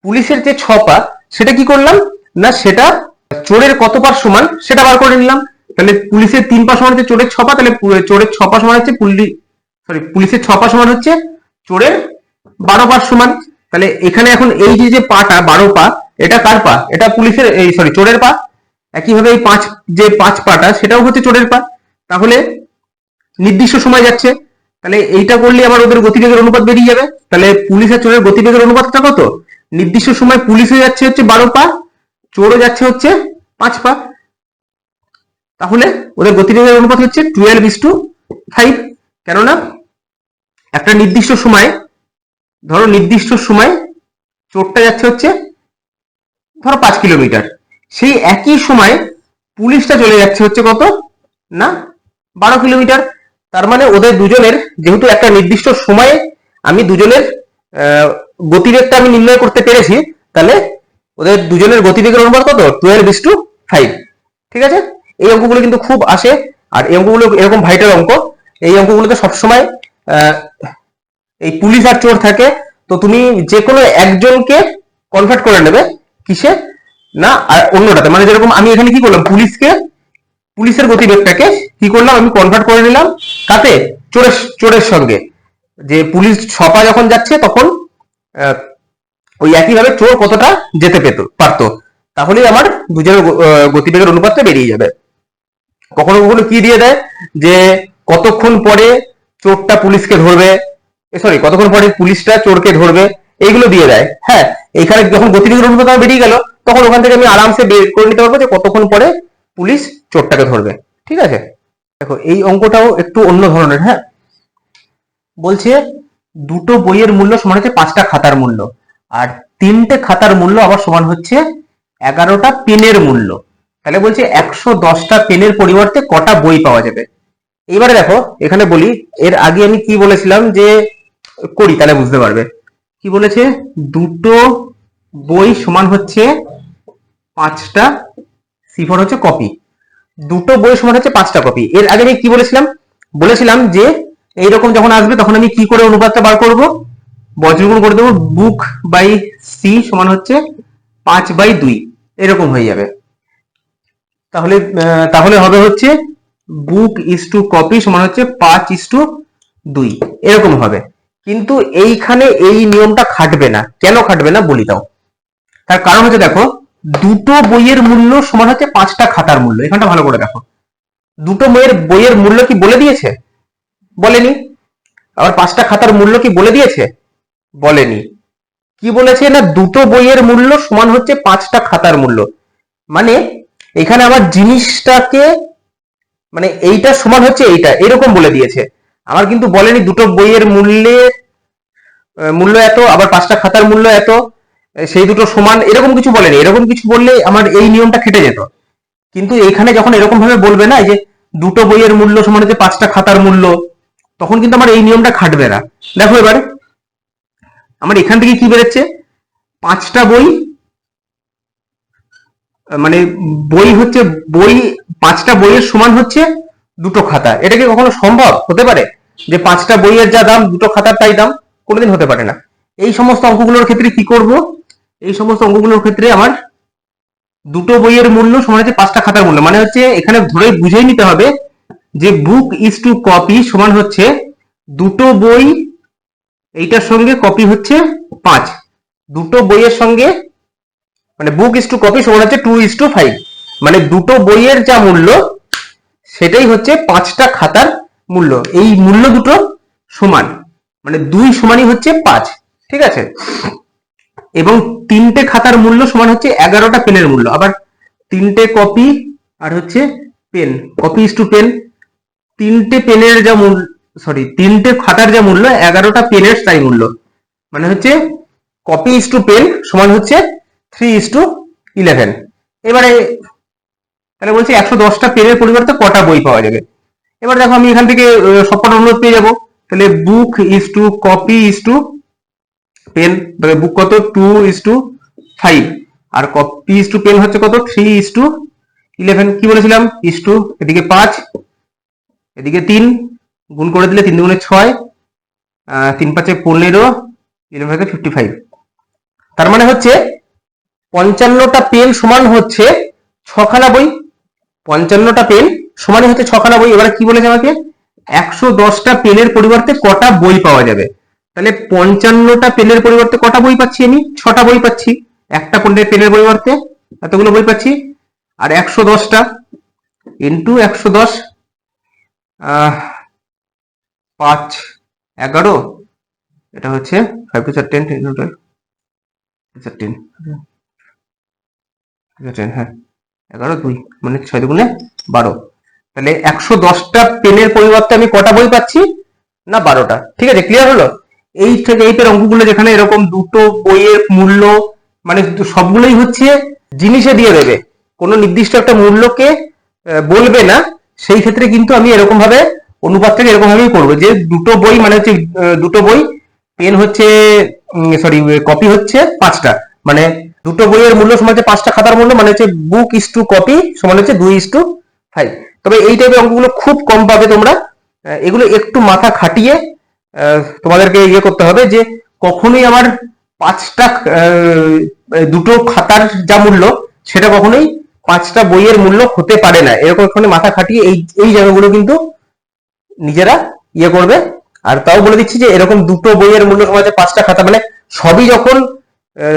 পুলিশের যে 6 পা সেটা কি করলাম না সেটা চোরের কত পা সমান সেটা বার করে নিলাম। তাহলে পুলিশের 3 পা সমান হচ্ছে চোরের 6 পা, তাহলে চোরের 6 পা সমান হচ্ছে সরি পুলিশের 6 পা সমান হচ্ছে চোরের 12 পা সমান। তাহলে এখানে এখন এই যে পাটা 12 পা, এটা কার পা? এটা পুলিশের এই সরি চোরের পা। একইভাবে এই 5 পাটা সেটাও হচ্ছে চোরের পা। তাহলে নির্দিষ্ট সময় যাচ্ছে, তাহলে এইটা করলে আমার ওদের গতিবেগের অনুপাত বেরিয়ে যাবে। তাহলে পুলিশ আর চোরের গতিবেগের অনুপাতটা কত? নির্দিষ্ট সময় পুলিশে যাচ্ছে হচ্ছে 12 পা, চোরও যাচ্ছে হচ্ছে 5 পা। তাহলে ওদের গতিবেগের অনুপাত হচ্ছে 12:5। কেননা একটা নির্দিষ্ট সময়, ধরো নির্দিষ্ট সময় চোরটা যাচ্ছে হচ্ছে ধরো 5 কিলোমিটার, সেই একই সময় পুলিশটা চলে যাচ্ছে হচ্ছে কত না 12 কিলোমিটার। তার মানে ওদের দুজনের যেহেতু একটা নির্দিষ্ট সময়ে আমি দুজনের গতিবেগটা আমি নির্ণয় করতে পেরেছি, তাহলে ওদের দুজনের গতিবেগের অনুপাত কত? 12:5। ঠিক আছে, এই অঙ্কগুলো কিন্তু খুব আসে, আর এই অঙ্কগুলো এরকম ভাইটাল অঙ্ক। এই অঙ্কগুলোতে সবসময় এই পুলিশ আর চোর থাকে, তো তুমি যে কোনো একজনকে কনভার্ট করে নেবে কিসে না আর অন্যটাতে। মানে যেরকম আমি এখানে কি করলাম, পুলিশের গতিবেগটাকে কি করলাম, আমি কনভার্ট করে নিলাম কাতে? চোরের সঙ্গে। যে পুলিশ 6 পা যখন যাচ্ছে তখন ওই একইভাবে চোর কতটা যেতে পারতো, তাহলেই আমার দুজনের গতিবেগের অনুপাতটা বেরিয়ে যাবে। কখনো কখনো কি দিয়ে দেয় যে কতক্ষণ পরে চোরটা পুলিশকে ধরবে, সরি কতক্ষণ পরে পুলিশটা চোরকে ধরবে, এইগুলো দিয়ে দেয়। হ্যাঁ, এইখানে যখন গতিবেগের অনুপাত বেরিয়ে গেল, তখন ওখান থেকে আমি আরামসে বের করে নিতে পারবো যে কতক্ষণ পরে পুলিশ চোরটাকে ধরবে। ঠিক আছে, দেখো এই অঙ্কটাও একটু অন্য ধরনের। হ্যাঁ, বলছে দুটো বইয়ের মূল্য সমান হচ্ছে 5টা খাতার মূল্য, আর 3টে খাতার মূল্য আবার সমান হচ্ছে 11টা পেনের মূল্য। তাহলে বলছে 110টা পেনের পরিবর্তে কটা বই পাওয়া যাবে। এবারে দেখো এখানে বলি, এর আগে আমি কি বলেছিলাম যে করি, তাহলে বুঝতে পারবে। কি বলেছে, দুটো বই সমান হচ্ছে 5টা C4 হচ্ছে কপি। দুটো বই সমান হচ্ছে 5টা কপি। এর আগে আমি কি বলেছিলাম যে এইরকম যখন আসবে তখন আমি কি করে অনুপাতটা বার করব, বজ্রগুণ করে দেবো, বুক বাই সি সমান হচ্ছে 5/2, এরকম হয়ে যাবে। তাহলে হবে হচ্ছে বুক ইস টু কপি সমান হচ্ছে 5:2, এরকম হবে। কিন্তু এইখানে এই নিয়মটা খাটবে না। কেন খাটবে না বলি দাও। তার কারণ হচ্ছে দেখো, দুটো বইয়ের মূল্য সমান হচ্ছে 5টা খাতার মূল্য। এখানটা ভালো করে দেখো, দুটো বইয়ের মূল্য কি বলে দিয়েছে? বলেনি। আবার 5টা খাতার মূল্য কি বলে দিয়েছে? বলেনি। কি বলেছে না, দুটো বইয়ের মূল্য সমান হচ্ছে 5টা খাতার মূল্য। মানে এখানে আমার জিনিসটাকে মানে এইটা সমান হচ্ছে এইটা, এরকম বলে দিয়েছে। আমার কিন্তু বলেনি দুটো বইয়ের মূল্য এত, আবার 5টা খাতার মূল্য এত, সেই দুটো সমান, এরকম কিছু বলেনি। এরকম কিছু বললে আমার এই নিয়মটা খেটে যেত। কিন্তু এইখানে যখন এরকম ভাবে বলবে না যে দুটো বইয়ের মূল্য সমান হচ্ছে 5টা খাতার মূল্য, তখন কিন্তু আমার এই নিয়মটা খাটবে না। দেখো এবারে আমার এখান থেকে কি বেরোচ্ছে, 5টা বই মানে বই 5টা বইয়ের সমান হচ্ছে দুটো খাতা। এটা কি কখনো সম্ভব হতে পারে যে 5টা বইয়ের যা দাম দুটো খাতার তাই দাম? কোনোদিন হতে পারে না। এই সমস্ত অঙ্কগুলোর ক্ষেত্রে কি করব, এই সমস্ত অঙ্কগুলোর ক্ষেত্রে আমার দুটো বইয়ের মূল্য সমান হচ্ছে 5টা খাতার মূল্য, মানে হচ্ছে এখানে ধরে বুঝেই নিতে হবে যে বুক ইজ টু কপি সমান হচ্ছে দুটো বই এইটার সঙ্গে কপি হচ্ছে 5, দুটো বইয়ের সঙ্গে মানে বুক ইজ টু কপি সমান হচ্ছে 2:5। মানে দুটো বইয়ের যা মূল্য সেটাই হচ্ছে 5টা খাতার মূল্য। এই মূল্য দুটো সমান, মানে 2 সমানই হচ্ছে 5। ঠিক আছে, এবং 3টে খাতার মূল্য সমান হচ্ছে 11টা পেনের মূল্য। আবার 3টে কপি আর হচ্ছে pen, copy is to pen, 3টে পেনের যা মূল্য, সরি 3টে খাতার যা মূল্য 11টা পেনের তাই মূল্য। মানে হচ্ছে কপি ইজ টু পেন সমান হচ্ছে 3:11। এবারে তাহলে বলছি 110টা পেনের পরিবর্তে কটা বই পাওয়া যাবে। এবার দেখো আমি এখান থেকে সবকটা অনুরোধ পেয়ে যাবো। তাহলে book is to copy is to pen, তাহলে বুক কত 2:5, আর কপি ইজ টু পেন হচ্ছে কত 3:11। কি বলেছিলাম, ইজ টু এদিকে 5 এদিকে 3, গুণ করে দিলে 3 দুগুণে 6, 3 5 15, 11 55। তার মানে হচ্ছে 55টা পেন সমান হচ্ছে 6খানা বই। 55টা পেন সমানই হচ্ছে 6খানা বই। এবার কি বলেছে আমাকে, 110টা পেনের পরিবর্তে কটা বই পাওয়া যাবে? তাহলে 55টা পেনের পরিবর্তে কটা বই পাচ্ছি? আমি 6টা বই পাচ্ছি। একটা পেনের পরিবর্তে এতগুলো বই পাচ্ছি। আর 110টা ইন্টু 110, 5 11, এটা হচ্ছে 5 to 10 10 10, হ্যাঁ 11 2 মানে 6 দুগুণে 12। তাহলে 110টা পেনের পরিবর্তে আমি কটা বই পাচ্ছি? না 12টা। ঠিক আছে, ক্লিয়ার হলো? এই থেকে এই অঙ্কগুলো যেখানে এরকম দুটো বইয়ের মূল্য মানে সবগুলোই হচ্ছে জিনিসে দিয়ে দেবে, কোনো নির্দিষ্ট একটা মূল্যকে বলবে না, সেই ক্ষেত্রে কিন্তু আমি এরকম ভাবে অনুপাতটাকে এরকম ভাবেই করবো যে দুটো বই মানে হচ্ছে দুটো বই, পেন হচ্ছে সরি কপি হচ্ছে 5টা, মানে দুটো বইয়ের মূল্য সমান হচ্ছে 5টা খাতার মূল্য, মানে হচ্ছে বুক ইস টু কপি সমান হচ্ছে 2:5। তবে এই টাইপের অঙ্কগুলো খুব কম পাবে তোমরা, এগুলো একটু মাথা খাটিয়ে তোমাদেরকে ইয়ে করতে হবে যে কখনোই আমার 5টা দুটো খাতার যা মূল্য সেটা কখনোই 5টা বইয়ের মূল্য হতে পারে না। এরকম এখানে মাথা খাটিয়ে এই এই জায়গাগুলো কিন্তু নিজেরা ইয়ে করবে। আর তাও বলে দিচ্ছি যে এরকম দুটো বইয়ের মূল্য সমান 5টা খাতা, মানে সবই যখন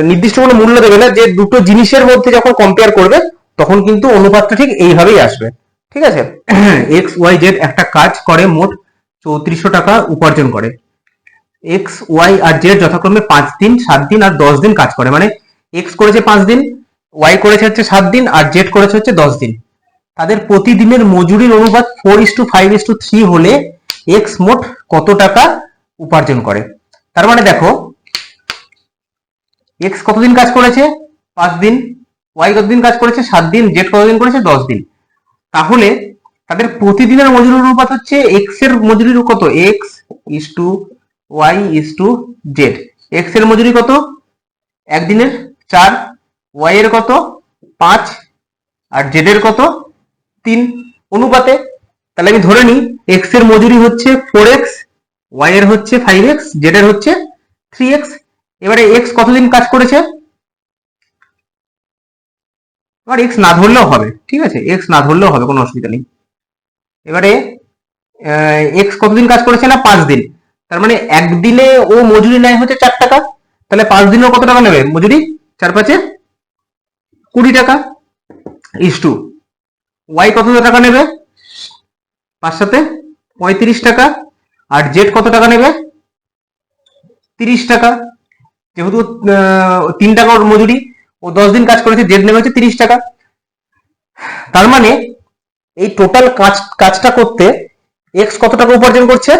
নির্দিষ্ট কোনো মূল্য দেবে না, যে দুটো জিনিসের মধ্যে যখন কম্পেয়ার করবে তখন কিন্তু অনুপাতটা ঠিক এইভাবেই আসবে। ঠিক আছে, এক্স ওয়াই জেড একটা কাজ করে মোট 3400 টাকা উপার্জন করে। এক্স ওয়াই আর জেড যথাক্রমে 5 দিন 7 দিন আর 10 দিন কাজ করে, মানে এক্স করেছে 5 দিন, ওয়াই করেছে হচ্ছে 7 দিন আর জেড করেছে হচ্ছে 10 দিন। তাদের প্রতিদিনের মজুরির অনুপাত 4:5:3 হলে এক্স মোট কত টাকা উপার্জন করে? তার মানে দেখো এক্স কতদিন কাজ করেছে? 5 দিন, ওয়াই কতদিন কাজ করেছে? 7 দিন, জেড কতদিন করেছে? 10 দিন। তাহলে তাদের প্রতিদিনের মজুরির অনুপাত হচ্ছে এক্স এর মজুরির কত? X is to Y is to Z. X এর মজুরি কত? একদিনের 4, ওয়াই এর কত? 5 আর জেড এর কত? 3 অনুপাতে। তাহলে আমি ধরে নিই এক্স এর মজুরি হচ্ছে 4x, ওয়াই এর হচ্ছে 5x, জেড এর হচ্ছে 3x। এবারে এক্স কতদিন কাজ করেছে? এবার এক্স না ধরলেও হবে, ঠিক আছে, এক্স না ধরলেও হবে, কোনো অসুবিধা নেই। এবারে এক্স কতদিন কাজ করেছে? না 5 দিন। তার মানে একদিনে ও মজুরি নেয় হচ্ছে 4 টাকা, তাহলে 5 দিনেও কত টাকা নেবে মজুরি? 4 5 20 টাকা। ইস টু ওয়াই কত টাকা নেবে? 5 7 35 টাকা। আর জেড কত টাকা নেবে? 30 টাকা। যেহেতু 3 টাকা ওর মজুরি, ও 10 দিন কাজ করেছে, জেড নেবে হচ্ছে 30 টাকা। তার মানে এই টোটাল কাজটা করতে এক্স কত টাকা উপার্জন করছে?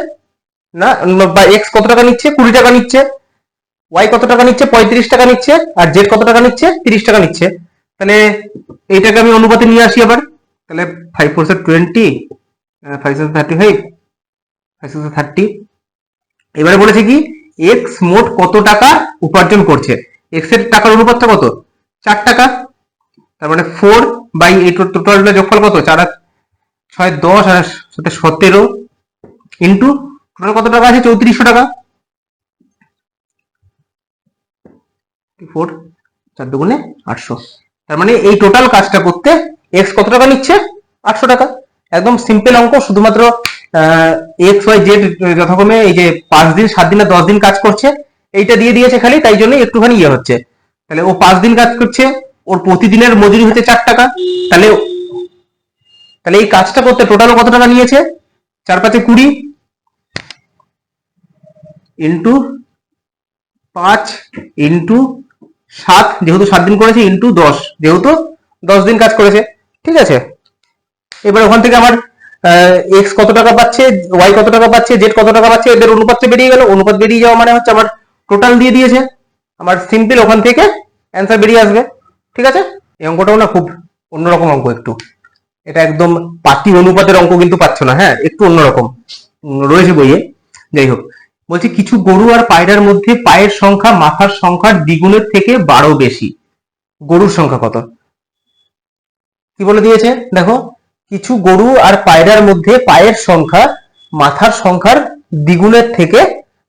না, বা এক্স কত টাকা নিচ্ছে? 20 টাকা নিচ্ছে। ওয়াই কত টাকা নিচ্ছে? 35 টাকা নিচ্ছে। আর জেড কত টাকা নিচ্ছে? 30 টাকা নিচ্ছে। তাহলে এইটাকে আমি অনুপাতে নিয়ে আসি আবার। তাহলে 5 4 20, 5 7 35, 5 6 30। এবারে বলেছে কি এক্স মোট কত টাকা উপার্জন করছে? এক্স এর টাকার অনুপাতটা কত? 4 টাকা। তার মানে 4 বাই এই টোটালটা যোগফল কত? 4 আর 6 10 আর 7 17 ইন্টু টোটাল কত টাকা আছে? 3400 টাকা। 4 4 দুগুণে 800। তার মানে এই টোটাল কাজটা করতে এক্স কত টাকা নিচ্ছে? 800 টাকা। একদম সিম্পল অঙ্ক, শুধুমাত্র এক্স ওয়াই জেড যথাক্রমে এই যে 5 দিন 7 দিন আর 10 দিন কাজ করছে এইটা দিয়ে দিয়েছে খালি, তাই জন্য একটুখানি ইয়ে হচ্ছে। তাহলে ও 5 দিন কাজ করছে, ওর প্রতিদিনের মজুরি হচ্ছে 4 টাকা। তাহলে তাহলে এই কাজটা করতে টোটাল কত টাকা নিয়েছে? 4 5 20 ইন্টু 5 ইন্টু 7 যেহেতু 7 দিন করেছে, ইন্টু 10 যেহেতু 10 দিন কাজ করেছে। ঠিক আছে, এবার ওখান থেকে আমার এক্স কত টাকা পাচ্ছে, ওয়াই কত টাকা পাচ্ছে, জেড কত টাকা পাচ্ছে, এদের অনুপাতটা বেরিয়ে গেল। অনুপাত বেরিয়ে যাওয়া মানে হচ্ছে আমার টোটাল দিয়ে দিয়েছে, আমার সিম্পল ওখান থেকে অ্যান্সার বেরিয়ে আসবে। ঠিক আছে, এই অঙ্কটাও না খুব অন্যরকম অঙ্ক একটু, এটা একদম পাতি অনুপাতের অঙ্ক কিন্তু পাচ্ছ না, হ্যাঁ একটু অন্যরকম রয়েছে বইয়ে। যাই হোক, বলছি কিছু গরু আর পায়রার মধ্যে পায়ের সংখ্যা মাথার সংখ্যার দ্বিগুণের থেকে 12 বেশি, গরুর সংখ্যা কত? কি বলে দিয়েছে দেখো, কিছু গরু আর পায়রার মধ্যে পায়ের সংখ্যা মাথার সংখ্যার দ্বিগুণের থেকে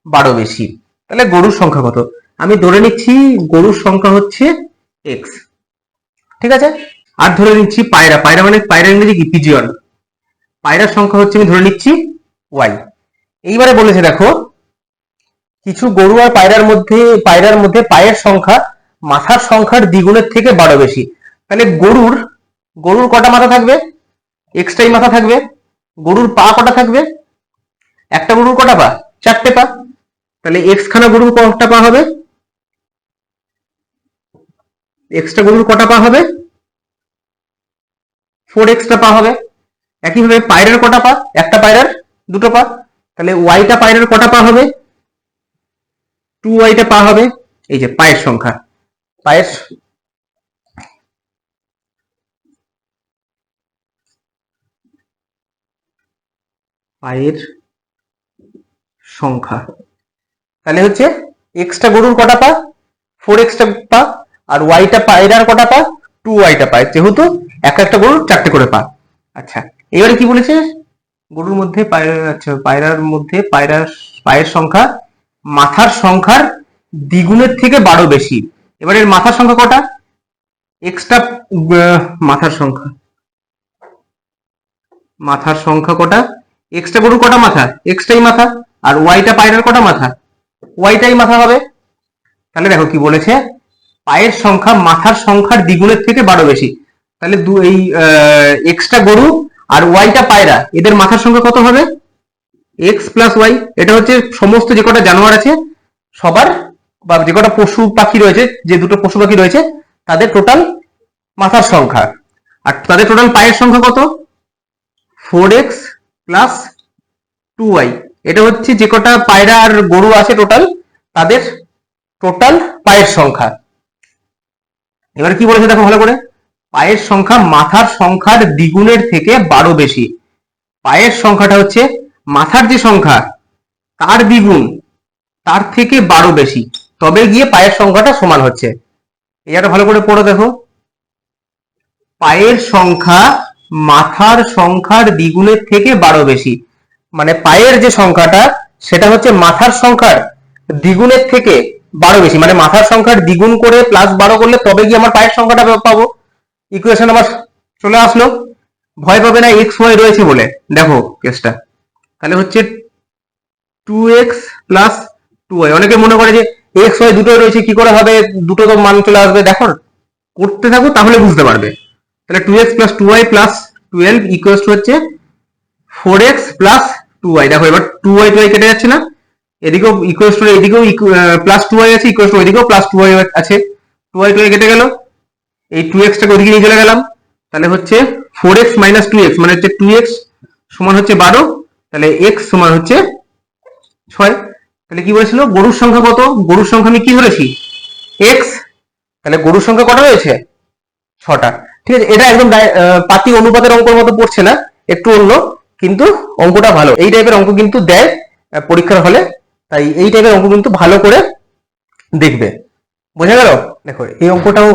12 বেশি, তাহলে গরুর সংখ্যা কত? আমি ধরে নিচ্ছি গরুর সংখ্যা হচ্ছে এক্স। ঠিক আছে, আর ধরে নিচ্ছি পায়রা, পায়রা মানে পায়রা ইংরেজি কি? পিজিয়ন। পায়রার সংখ্যা হচ্ছে আমি ধরে নিচ্ছি ওয়াই। এইবারে বলেছে দেখো, কিছু গরু আর পায়রার মধ্যে পায়ের সংখ্যা মাথার সংখ্যার দ্বিগুণের থেকে 12 বেশি। তাহলে গরুর কটা মাথা থাকবে? এক্সটাই মাথা থাকবে। গরুর পা কটা থাকবে? একটা গরুর কটা পা? 4টে পা। তাহলে এক্স খানা গরুর কটা পা হবে? এক্সটা গরুর কটা পা হবে? 4 এক্সট্রা পা হবে। একইভাবে পায়রার কটা পা? একটা পায়রার 2টো পা। তাহলে ওয়াইটা পায়রার কটা পা হবে? 2 ওয়াইটা পা হবে। এই যে পায়ের সংখ্যা, পায়ের পায়ের সংখ্যা। তাহলে হচ্ছে এক্সটা গরুর কটা পা? 4 এক্সট্রা পা। আর ওয়াইটা পায়রার কটা পা? 2 ওয়াইটা পা, যেহেতু একটা গরুর 4টে করে পা। আচ্ছা, এবারে কি বলেছে? গরুর মধ্যে পায়রার মধ্যে পায়ের সংখ্যা মাথার সংখ্যার দ্বিগুণের থেকে 12 বেশি। এবারে এর মাথার সংখ্যা কটা? এক্সট্রা মাথার সংখ্যা কটা? এক্সট্রা গরুর কটা মাথা? এক্সট্রাই মাথা। আর ওয়াইটা পায়রার কটা মাথা? ওয়াইটাই মাথা হবে। তাহলে দেখো কি বলেছে, পায়ের সংখ্যা মাথার সংখ্যার দ্বিগুণের থেকে 12 বেশি। তাহলে এই এক্সট্রা গরু আর ওয়াইটা পায়রা, এদের মাথার সংখ্যা কত হবে? X plus y. এটা হচ্ছে সমস্ত যে কটা জানোয়ার আছে সবার, বা যে কটা পশু পাখি রয়েছে, যে দুটো পশু পাখি রয়েছে তাদের টোটাল মাথার সংখ্যা। আর তাদের টোটাল পায়ের সংখ্যা কত? 4x plus 2y। এটা হচ্ছে যে কটা পায়রা আর গরু আছে টোটাল, তাদের টোটাল পায়ের সংখ্যা। এবার কি বলেছে দেখো ভালো করে, পায়ের সংখ্যা মাথার সংখ্যার দ্বিগুণের থেকে 12 বেশি। পায়ের সংখ্যাটা হচ্ছে মাথার যে সংখ্যা তার দ্বিগুণ, তার থেকে 12 বেশি, তবে গিয়ে পায়ের সংখ্যাটা সমান হচ্ছে। এটা ভালো করে পড়ো দেখো, পায়ের সংখ্যা মাথার সংখ্যার দ্বিগুণের থেকে 12 বেশি। মানে পায়ের যে সংখ্যাটা সেটা হচ্ছে মাথার সংখ্যার দ্বিগুণের থেকে 12 বেশি। মানে মাথার সংখ্যার দ্বিগুণ করে প্লাস 12 করলে তবে গিয়ে আমার পায়ের সংখ্যাটা পাবো। ইকুয়েশন আমার চলে আসলো। ভয় পাবে না এক্স ওয়াই রয়েছে বলে। দেখো কেসটা তাহলে হচ্ছে 2x প্লাস 2y। অনেকে মনে করে যে এক্স ওয়াই দুটোই রয়েছে, কি করে হবে, দুটো তো মান চলে আসবে। দেখো করতে থাকো তাহলে বুঝতে পারবে। তাহলে 2x plus 2y plus 12 equals to হচ্ছে 4x প্লাস 2y। দেখো এবার 2y কেটে যাচ্ছে না, এদিকেও ইকুয়ালস টু, এদিকেও প্লাস 2y আছে, ইকুয়ালস টু ওইদিকেও প্লাস 2y আছে। 2y কেটে গেল, এই 2x টাকে ওইদিকে নিয়ে চলে গেলাম। তাহলে হচ্ছে 4x মাইনাস 2x, মানে হচ্ছে 2x সমান হচ্ছে 12, তাহলে x সমান হচ্ছে 6। তাহলে কি বলেছিল, গরুর সংখ্যা কত? গরুর সংখ্যা আমি কি ধরেছি? x। তাহলে গরুর সংখ্যা কটা রয়েছে? 6টা। ঠিক আছে, এটা একদম পাতি অনুপাতের অঙ্কের মতো পড়ছে না, একটু অন্য, কিন্তু অঙ্কটা ভালো। এই টাইপের অঙ্ক কিন্তু দেয় পরীক্ষার হলে, তাই এই টাইপের অঙ্ক কিন্তু ভালো করে দেখবে। বোঝা গেল? দেখো এই অঙ্কটাও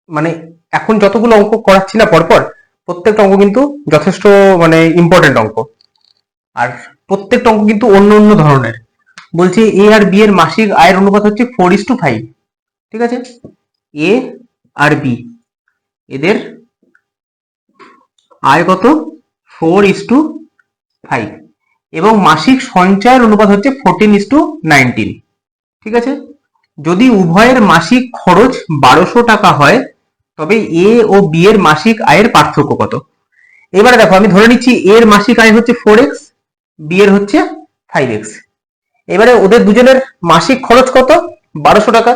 মানে এখন যতগুলো অঙ্ক করাচ্ছি না পরপর, প্রত্যেকটা অঙ্ক কিন্তু যথেষ্ট মানে ইম্পর্টেন্ট অঙ্ক। আর প্রত্যেকটা অঙ্ক কিন্তু অন্য অন্য ধরনের। বলছি এ আর বি এর মাসিক আয়ের অনুপাত হচ্ছে 4:5। ঠিক আছে, এ আর বি এদের আয় কত? 4:5। এবং মাসিক সঞ্চয়ের অনুপাত হচ্ছে 14:19। ঠিক আছে, যদি উভয়ের মাসিক খরচ 1200 টাকা হয় তবে এ ও বি এর মাসিক আয়ের পার্থক্য কত? এবারে দেখো আমি ধরে নিচ্ছি এর মাসিক আয় হচ্ছে 4x, বি এর হচ্ছে 5x। এবারে ওদের দুজনের মাসিক খরচ কত? 1200 টাকা।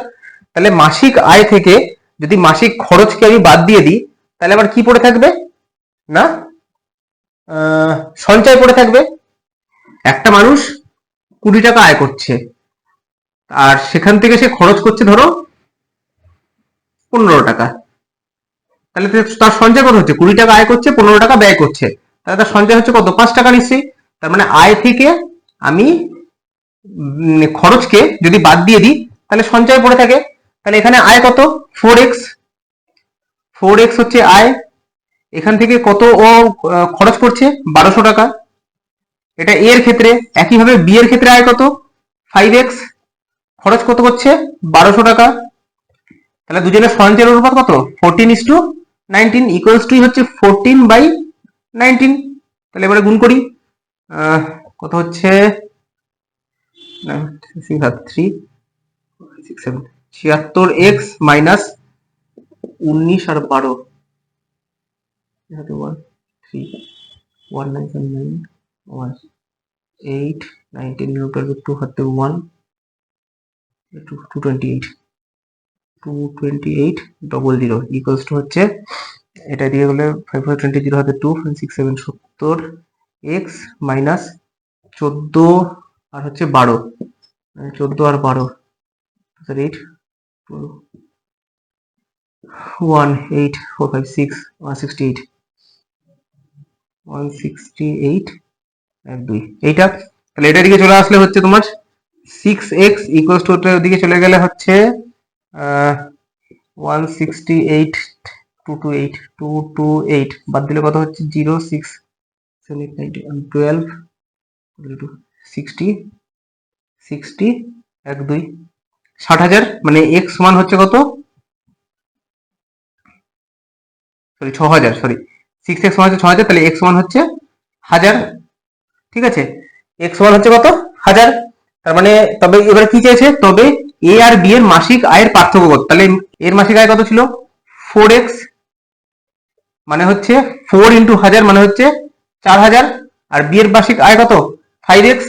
তাহলে মাসিক আয় থেকে যদি মাসিক খরচকে আমি বাদ দিয়ে দিই, তাহলে আবার কি পড়ে থাকবে না, সঞ্চয় পড়ে থাকবে। একটা মানুষ 20 টাকা আয় করছে, আর সেখান থেকে সে খরচ করছে ধরো 15 টাকা। তাহলে তার সঞ্চয় কত হচ্ছে? 20 টাকা আয় করছে, 15 টাকা ব্যয় করছে, তাহলে তার সঞ্চয় হচ্ছে কত? 5 টাকা নিশ্চয়ই। তার মানে আয় থেকে আমি খরচকে যদি বাদ দিয়ে দিই তাহলে সঞ্চয় পড়ে থাকে। তাহলে এখানে আয় কত? 4x। 4x হচ্ছে আয়। এখান থেকে কত ও খরচ করছে? 1200 টাকা। এটা এ এর ক্ষেত্রে। একইভাবে বি এর ক্ষেত্রে আয় কত? 5x। খরচ কত করছে? 1200 টাকা। তাহলে দুজনের সঞ্চয়ের অনুপাত কত? 14:19 ইকুয়ালস টু হচ্ছে 14/19। তাহলে এবারে গুণ করি, কত হচ্ছে 76x মাইনাস 19 আর 12 8 19 2 হাতে 1 228 00 ইকুয়ালস টু হচ্ছে এটা দিয়ে গেলে 5 20 0 হাতে 2 6 7 70 x মাইনাস 14 আর হচ্ছে 12 14 আর 12 8 1 8 4 5 6 168 168 এক 2 এইটা তাহলে এটার দিকে চলে আসলে হচ্ছে তোমার 6x ইকুয়ালস টু ওটার দিকে চলে গেলে হচ্ছে 168 228 বাদ দিলে কত হচ্ছে 0 6 7 8 9 12 60 60 এক 2 60,000 মানে x সমান হচ্ছে কত সরি 6000 সরি 6x সমান হচ্ছে 6000 তাহলে x সমান হচ্ছে 1000 ঠিক আছে x সমান হচ্ছে কত 1000 তার মানে তবে এবারে কি চেয়েছে তবে a আর b এর মাসিক আয়ের পার্থক্য কত তাহলে এর মাসিক আয় কত ছিল 4x মানে হচ্ছে 4 ইন্টু 1000 মানে হচ্ছে 4000 আর b এর মাসিক আয় কত 5x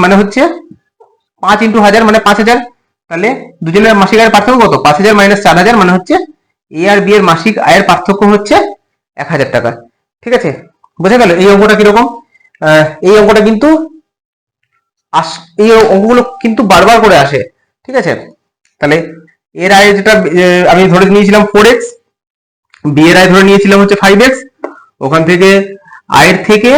মানে হচ্ছে 5 ইন্টু 1000 মানে 5000 তাহলে দুজনের মাসিক আয়ের পার্থক্য কত 5000 মাইনাস 4000 মানে হচ্ছে এ আর বি এর মাসিক আয়ের পার্থক্য হচ্ছে 1000 টাকা ঠিক আছে বোঝা গেল এই অঙ্কটা কিরকম এই অঙ্কটা কিন্তু এই অঙ্কগুলো কিন্তু বারবার করে আসে ঠিক আছে তাহলে এর আয় যেটা আমি ধরে নিয়েছিলাম 4x বি এর আয় ধরে নিয়েছিলাম হচ্ছে 5x ওখান থেকে আয়ের থেকে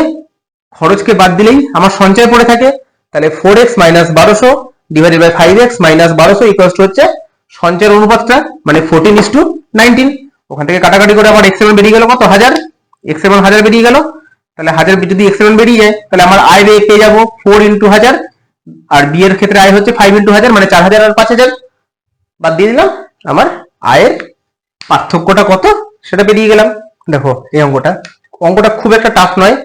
খরচকে বাদ দিলেই আমার সঞ্চয় পড়ে থাকে তাহলে 4x minus 1200 divided by 5x minus 1200 equals to হচ্ছে সঞ্চয়ের অনুপাতটা মানে 14:19 ওখান থেকে কাটাকাটি করে আমার x7 বেরিয়ে গেল কত 1000 x7 1000 বেরিয়ে গেল তাহলে 1000 যদি x7 বেরিয়ে যায় তাহলে আমার আয় পেয়ে যাবো 4 ইন্টু 1000 আর বি এর ক্ষেত্রে আয় হচ্ছে 5 ইন্টু 1000 মানে 4000 আর 5000 বাদ দিয়ে দিলাম আমার আয়ের পার্থক্যটা কত সেটা বেরিয়ে গেলাম দেখো এই অঙ্কটা খুব একটা টাফ নয়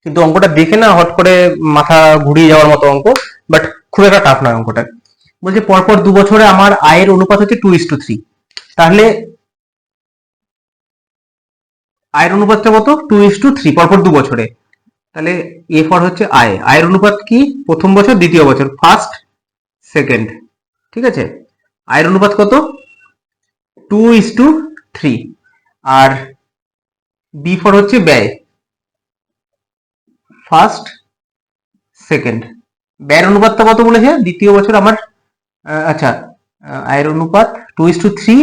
কিন্তু অঙ্কটা দেখে না হট করে মাথা ঘুরিয়ে যাওয়ার মতো অঙ্ক বাট খুব একটা টাফ নয় অঙ্কটা বলছে পরপর 2 বছরে আমার আয়ের অনুপাত হচ্ছে 2:3 তাহলে আয়ের অনুপাতটা কত 2:3 পরপর 2 বছরে তাহলে এ ফর হচ্ছে আয়ের অনুপাত কি প্রথম বছর দ্বিতীয় বছর ফার্স্ট সেকেন্ড ঠিক আছে আয়ের অনুপাত কত 2:3 আর বি ফর হচ্ছে ব্যয় ফার্স্ট সেকেন্ড ব্যয়ের অনুপাতটা কত বলেছে দ্বিতীয় বছর আমার আচ্ছা আয়ের অনুপাত 2:3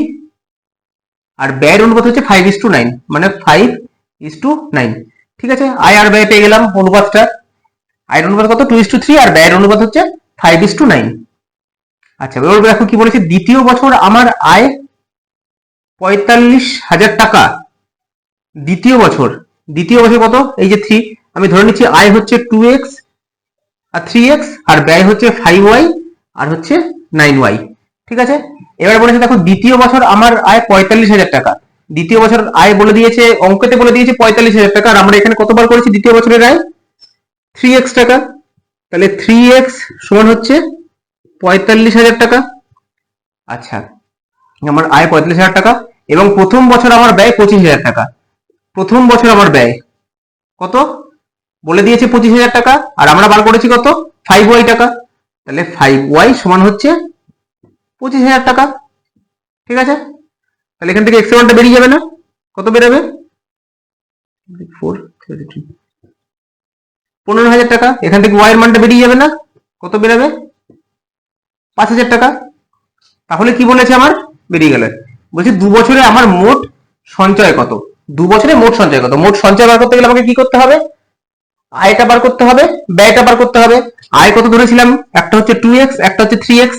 আর ব্যয়ের অনুপাত হচ্ছে 5:9 মানে 5:9 ঠিক আছে আয় আর ব্যয় পেয়ে গেলাম অনুপাতটা আয়ের অনুপাত কত 2:3 আর ব্যয়ের অনুপাত হচ্ছে 5:9 আচ্ছা এবার দেখো কি বলেছে দ্বিতীয় বছর আমার আয় 45,000 টাকা দ্বিতীয় বছর কত এই যে 3 আমি ধরে নিচ্ছি আয় হচ্ছে 2x আর 3x আর ব্যয় হচ্ছে 5y আর হচ্ছে 9y ঠিক আছে এবার বলেছে দেখো দ্বিতীয় বছর আমার আয় 45,000 টাকা দ্বিতীয় বছর আয় বলে দিয়েছে অঙ্কতে বলে দিয়েছে 45,000 টাকা আর আমরা এখানে কতবার করেছি দ্বিতীয় বছরের আয় 3x টাকা তাহলে 3x সমান হচ্ছে 45,000 টাকা আচ্ছা আমার আয় 45,000 টাকা এবং প্রথম বছর আমার ব্যয় 25,000 টাকা প্রথম বছর আমার ব্যয় কত বলে দিয়েছে 25,000 টাকা আর আমরা বার করেছি কত 5y টাকা তাহলে 5y সমান হচ্ছে 25,000 টাকা ঠিক আছে তাহলে এখান থেকে x7 টা বেরিয়ে যাবে না কত বেরোবে 15,000 টাকা এখান থেকে y এর মানটা বেরিয়ে যাবে না কত বেরোবে 5,000 টাকা তাহলে কি বলেছে আমার বেরিয়ে গেল বলছি 2 বছরে আমার মোট সঞ্চয় কত 2 বছরে মোট সঞ্চয় কত মোট সঞ্চয় বার করতে গেলে আমাকে কি করতে হবে আয়টা বার করতে হবে ব্যয়টা বার করতে হবে আয় কত ধরেছিলাম একটা হচ্ছে 2x একটা হচ্ছে 3x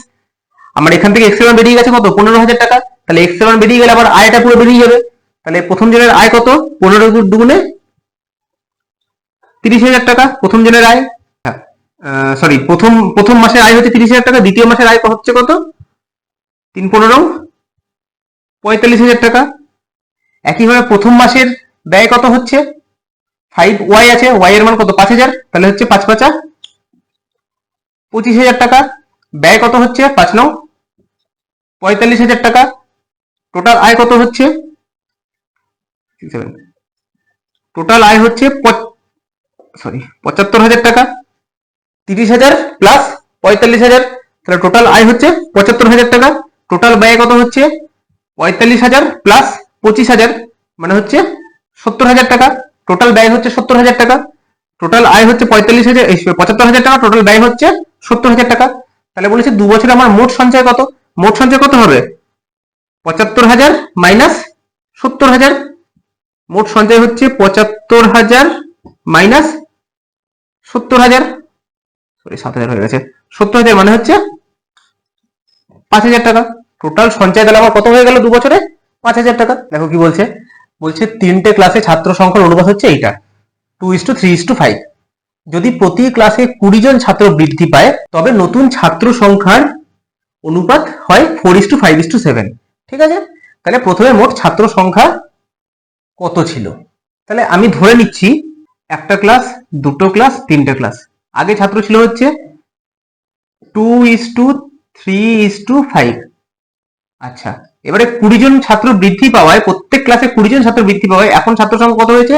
আমার এখান থেকে x7 বেরিয়ে গেছে কত 15,000 টাকা তাহলে x7 বেরিয়ে গেলে আবার আয়টা পুরো বেরিয়ে যাবে তাহলে প্রথম জনের আয় কত 15 দুগুণে 30,000 টাকা প্রথম জনের আয় সরি প্রথম মাসের আয় হচ্ছে 30,000 টাকা দ্বিতীয় মাসের আয় হচ্ছে কত 3-15 45,000 টাকা একইভাবে প্রথম মাসের ব্যয় কত হচ্ছে 5y আছে, y এর মান কত 5000, তাহলে হচ্ছে 5 5 25,000 টাকা। ব্যয় কত হচ্ছে 5 9 45,000 টাকা। টোটাল আয় কত হচ্ছে, টোটাল আয় হচ্ছে 75,000 টাকা। 30,000 প্লাস 45,000, তাহলে টোটাল আয় হচ্ছে 75,000 টাকা। টোটাল ব্যয় কত হচ্ছে 45,000 প্লাস 25,000, মানে হচ্ছে 70,000 টাকা। টোটাল ব্যয় হচ্ছে 70,000 টাকা। টোটাল আয় হচ্ছে 75,000 টাকা, টোটাল ব্যয় হচ্ছে 70,000 টাকা। তাহলে বলেছে 2 বছরে আমার মোট সঞ্চয় কত, মোট সঞ্চয় কত হবে 75,000 মাইনাস 70,000। মোট সঞ্চয় হচ্ছে 75,000 মাইনাস 70,000, সরি 7,000 হয়ে গেছে, 70,000 মানে হচ্ছে 5,000 টাকা। টোটাল সঞ্চয় তাহলে আমার কত হয়ে গেল 2 বছরে 5,000 টাকা। দেখো কি বলছে, বলছে 3টে ক্লাসে ছাত্র সংখ্যার অনুপাত হচ্ছে এইটা 2:3:5। যদি প্রতি ক্লাসে 20 জন ছাত্র বৃদ্ধি পায় তবে নতুন ছাত্র সংখ্যার অনুপাত হয় 4:5:7। ঠিক আছে, তাহলে প্রথমে মোট ছাত্র সংখ্যা কত ছিল, তাহলে আমি ধরে নিচ্ছি একটা ক্লাস, দুটো ক্লাস, তিনটে ক্লাস। আগে ছাত্র ছিল হচ্ছে 2:3:5। আচ্ছা, এবারে 20 জন ছাত্র বৃদ্ধি পাওয়ায়, প্রত্যেক ক্লাসে 20 জন ছাত্র বৃদ্ধি পাওয়ায় এখন ছাত্র সংখ্যা কত হয়েছে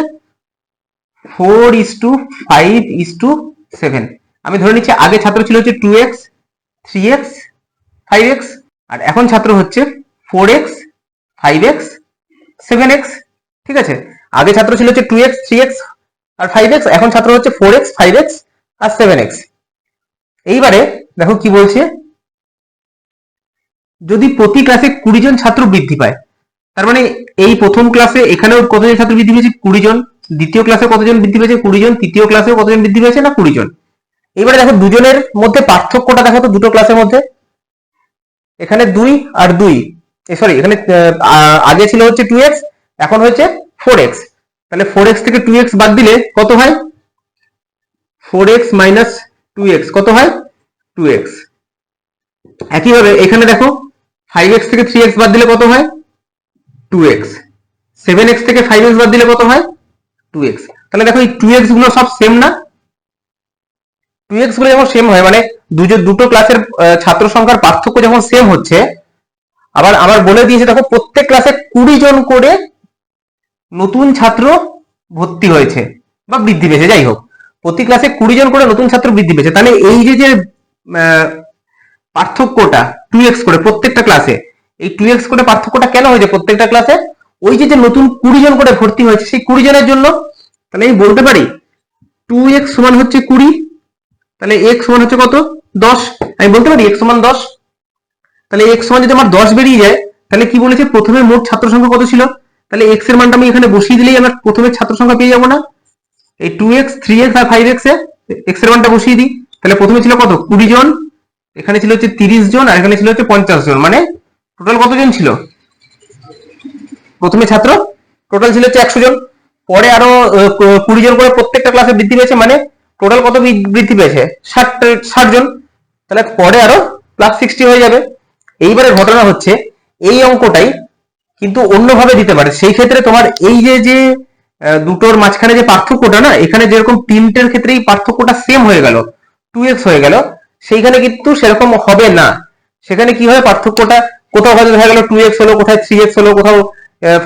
4:5:7। আমি ধরে নিচ্ছি আগে ছাত্র ছিল হচ্ছে 2x 3x 5x, আর এখন ছাত্র হচ্ছে 4x 5x 7x। ঠিক আছে, আগে ছাত্র ছিল হচ্ছে 2x 3x আর 5x, এখন ছাত্র হচ্ছে 4x 5x আর 7x। এইবারে দেখো কি বলছে, যদি প্রতি ক্লাসে 20 জন ছাত্র বৃদ্ধি পায়, তার মানে এই প্রথম ক্লাসে এখানেও কতজন ছাত্র বৃদ্ধি পেয়েছে 20 জন, দ্বিতীয় ক্লাসে কতজন বৃদ্ধি পেয়েছে 20 জন, তৃতীয় ক্লাসেও কতজন বৃদ্ধি পেয়েছে না 20 জন। এবারে দেখো দুজনের মধ্যে পার্থক্যটা দেখো তো, দুটো ক্লাসের মধ্যে এখানে 2 আর 2, সরি এখানে আগে ছিল হচ্ছে 2x, এখন হচ্ছে 4x। তাহলে 4x থেকে 2x বাদ দিলে কত হয় 4x মাইনাস 2x কত হয় 2x। একইভাবে এখানে দেখো 5x থেকে 3x বাদ দিলে কত হয় 2x, 7x থেকে 5x বাদ দিলে কত হয় 2x। তাহলে দেখো এই 2x গুলো সব সেম না, 2x গুলো যখন সেম হয় মানে দুটো ক্লাসের ছাত্র সংখ্যার পার্থক্য যখন সেম হচ্ছে। আবার আমার বলে দিয়েছে দেখো প্রত্যেক ক্লাসে 20 জন করে নতুন ছাত্র ভর্তি হয়েছে বা বৃদ্ধি পেয়েছে, যাই হোক প্রতি ক্লাসে 20 জন করে নতুন ছাত্র বৃদ্ধি পেয়েছে। তাহলে এই যে পার্থক্যটা 2x করে প্রত্যেকটা ক্লাসে, এই 2x করে পার্থক্যটা কেন হয়েছে প্রত্যেকটা ক্লাসে, ওই যে নতুন 20 জন করে ভর্তি হয়েছে সেই 20 জনের জন্য। তাহলে আমি বলতে পারি 2x সমান হচ্ছে 20, তাহলে x সমান হচ্ছে কত 10, আমি বলতে পারি x সমান 10। তাহলে x সমান যদি আমার 10 বেরিয়ে যায়, তাহলে কি বলেছে প্রথমে মোট ছাত্র সংখ্যা কত ছিল, তাহলে x এর মানটা আমি এখানে বসিয়ে দিলেই আমার প্রথমে ছাত্র সংখ্যা পেয়ে যাবো না। এই 2x 3x আর 5x এ x এর মানটা বসিয়ে দিই, তাহলে প্রথমে ছিল কত 20 জন, এখানে ছিল হচ্ছে 30 জন, আর এখানে ছিল হচ্ছে 50 জন, মানে টোটাল কতজন ছিল প্রথমে ছাত্র, টোটাল ছিল হচ্ছে 100 জন। পরে আরো 20 জন করে প্রত্যেকটা ক্লাসে বৃদ্ধি পেয়েছে, মানে টোটাল কত বৃদ্ধি পেয়েছে 60 জন, তাহলে পরে আরো প্লাস 60 হয়ে যাবে। এইবারে ঘটনা হচ্ছে এই অঙ্কটাই কিন্তু অন্যভাবে দিতে পারে, সেই ক্ষেত্রে তোমার এই যে দুটোর মাঝখানে যে পার্থক্যটা না, এখানে যেরকম তিনটের ক্ষেত্রে এই পার্থক্যটা সেম হয়ে গেল 2x হয়ে গেল, সেইখানে কিন্তু সেরকম হবে না। সেখানে কি হয় পার্থক্যটা কোথাও হয়তো দেখা গেল 2x হলো, কোথায় 3x হলো, কোথাও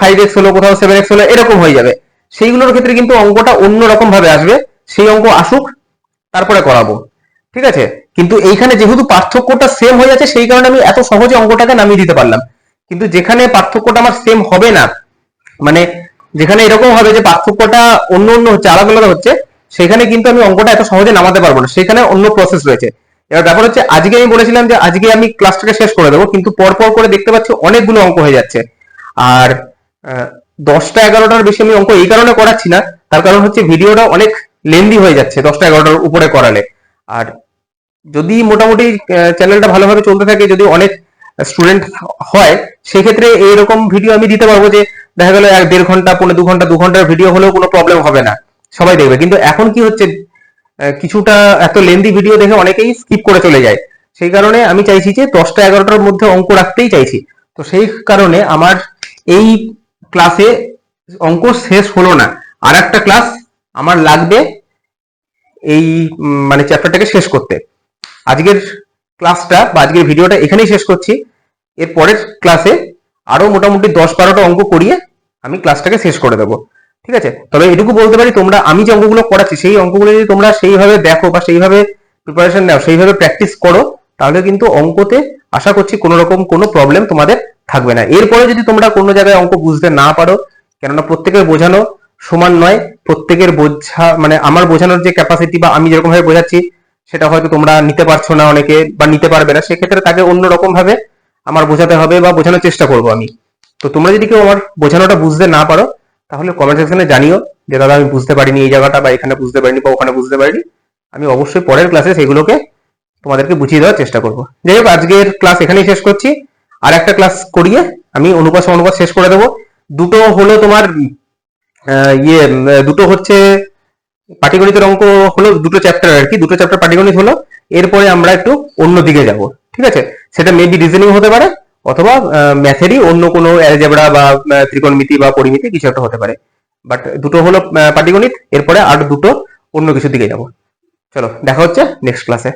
5x হলো, কোথাও 7x হলো, এরকম হয়ে যাবে। সেইগুলোর ক্ষেত্রে কিন্তু অঙ্কটা অন্যরকম ভাবে আসবে, সেই অঙ্ক আসুক তারপরে করাবো। ঠিক আছে, কিন্তু এইখানে যেহেতু পার্থক্যটা সেম হয়ে যাচ্ছে সেই কারণে আমি এত সহজে অঙ্কটাকে নামিয়ে দিতে পারলাম। কিন্তু যেখানে পার্থক্যটা আমার সেম হবে না, মানে যেখানে এরকম হবে যে পার্থক্যটা অন্য অন্য হচ্ছে, আলাদা আলাদা হচ্ছে, সেখানে কিন্তু আমি অঙ্কটা এত সহজে নামাতে পারবো না, সেখানে অন্য প্রসেস রয়েছে। এবার ব্যাপার হচ্ছে আজকে আমি বলেছিলাম যে আজকে আমি ক্লাসটাকে শেষ করে দেবো, কিন্তু পরপর করে দেখতে পাচ্ছি অনেকগুলো অঙ্ক হয়ে যাচ্ছে। আর 10টা 11টার বেশি আমি অঙ্ক এই কারণে করাচ্ছি না, তার কারণ হচ্ছে ভিডিওটা অনেক লেন্দি হয়ে যাচ্ছে 10টা 11টার উপরে করালে। আর যদি মোটামুটি চ্যানেলটা ভালোভাবে চলতে থাকে, যদি অনেক স্টুডেন্ট হয়, সেক্ষেত্রে এইরকম ভিডিও আমি দিতে পারবো যে দেখা গেল 1.5 ঘন্টা 1.5 ঘন্টা 2 ঘন্টার ভিডিও হলেও কোনো প্রবলেম হবে না, সবাই দেখবে। কিন্তু এখন কি হচ্ছে কিছুটা এত লেন্দি ভিডিও দেখে অনেকেই স্কিপ করে চলে যায়, সেই কারণে আমি চাইছি যে 10টা 11টার মধ্যে অঙ্ক রাখতেই চাইছি। তো সেই কারণে আমার এই ক্লাসে অঙ্ক শেষ হলো না, আর একটা ক্লাস আমার লাগবে এই মানে চ্যাপ্টারটাকে শেষ করতে। আজকের ক্লাসটা বা আজকের ভিডিওটা এখানেই শেষ করছি। এর পরের ক্লাসে আরো মোটামুটি 10-12টা অঙ্ক করিয়ে আমি ক্লাসটাকে শেষ করে দেবো, ঠিক আছে? তবে এটুকু বলতে পারি, তোমরা আমি যে অঙ্কগুলো করাচ্ছি সেই অঙ্কগুলো যদি তোমরা সেইভাবে দেখো বা সেইভাবে প্রিপারেশন নাও, সেইভাবে প্র্যাকটিস করো, তাহলে কিন্তু অঙ্কতে আশা করছি কোনো রকম কোনো প্রবলেম তোমাদের থাকবে না। এরপরে যদি তোমরা কোনো জায়গায় অঙ্ক বুঝতে না পারো, কেননা প্রত্যেকের বোঝানো সমান নয়, প্রত্যেকের বোঝা মানে আমার বোঝানোর যে ক্যাপাসিটি বা আমি যেরকম ভাবে বোঝাচ্ছি সেটা হয়তো তোমরা নিতে পারছো না অনেকে, বা নিতে পারবে না, সেক্ষেত্রে তাকে অন্যরকম ভাবে আমার বোঝাতে হবে বা বোঝানোর চেষ্টা করবো আমি। তো তোমরা যদি কেউ আমার বোঝানোটা বুঝতে না পারো, তাহলে কমেন্ট সেকশনে জানিও যে দাদা আমি বুঝতে পারিনি এই জায়গাটা, বা এখানে বুঝতে পারিনি, বা ওখানে বুঝতে পারিনি। আমি অবশ্যই পরের ক্লাসে সেগুলোকে তোমাদেরকে বুঝিয়ে দেওয়ার চেষ্টা করবো। যাই হোক, আজকের ক্লাস এখানেই শেষ করছি। আর একটা ক্লাস করিয়ে আমি অনুপাত সমানুপাত শেষ করে দেবো। দুটো হলো তোমার দুটো হচ্ছে পাটিগণিতের অঙ্ক, হলো দুটো চ্যাপ্টার আর কি, দুটো চ্যাপ্টার পাটিগণিত হলো। এরপরে আমরা একটু অন্য দিকে যাব, ঠিক আছে? সেটা মেবি রিজনিং হতে পারে, অথবা ম্যাথেরই অন্য কোনো অ্যালজেব্রা বা ত্রিকোণমিতি বা পরিমিতি কিছু একটা হতে পারে। বাট দুটো হলো পাটিগণিত, এরপরে আর দুটো অন্য কিছুর দিকে যাব। চলো দেখা হচ্ছে নেক্সট ক্লাসে।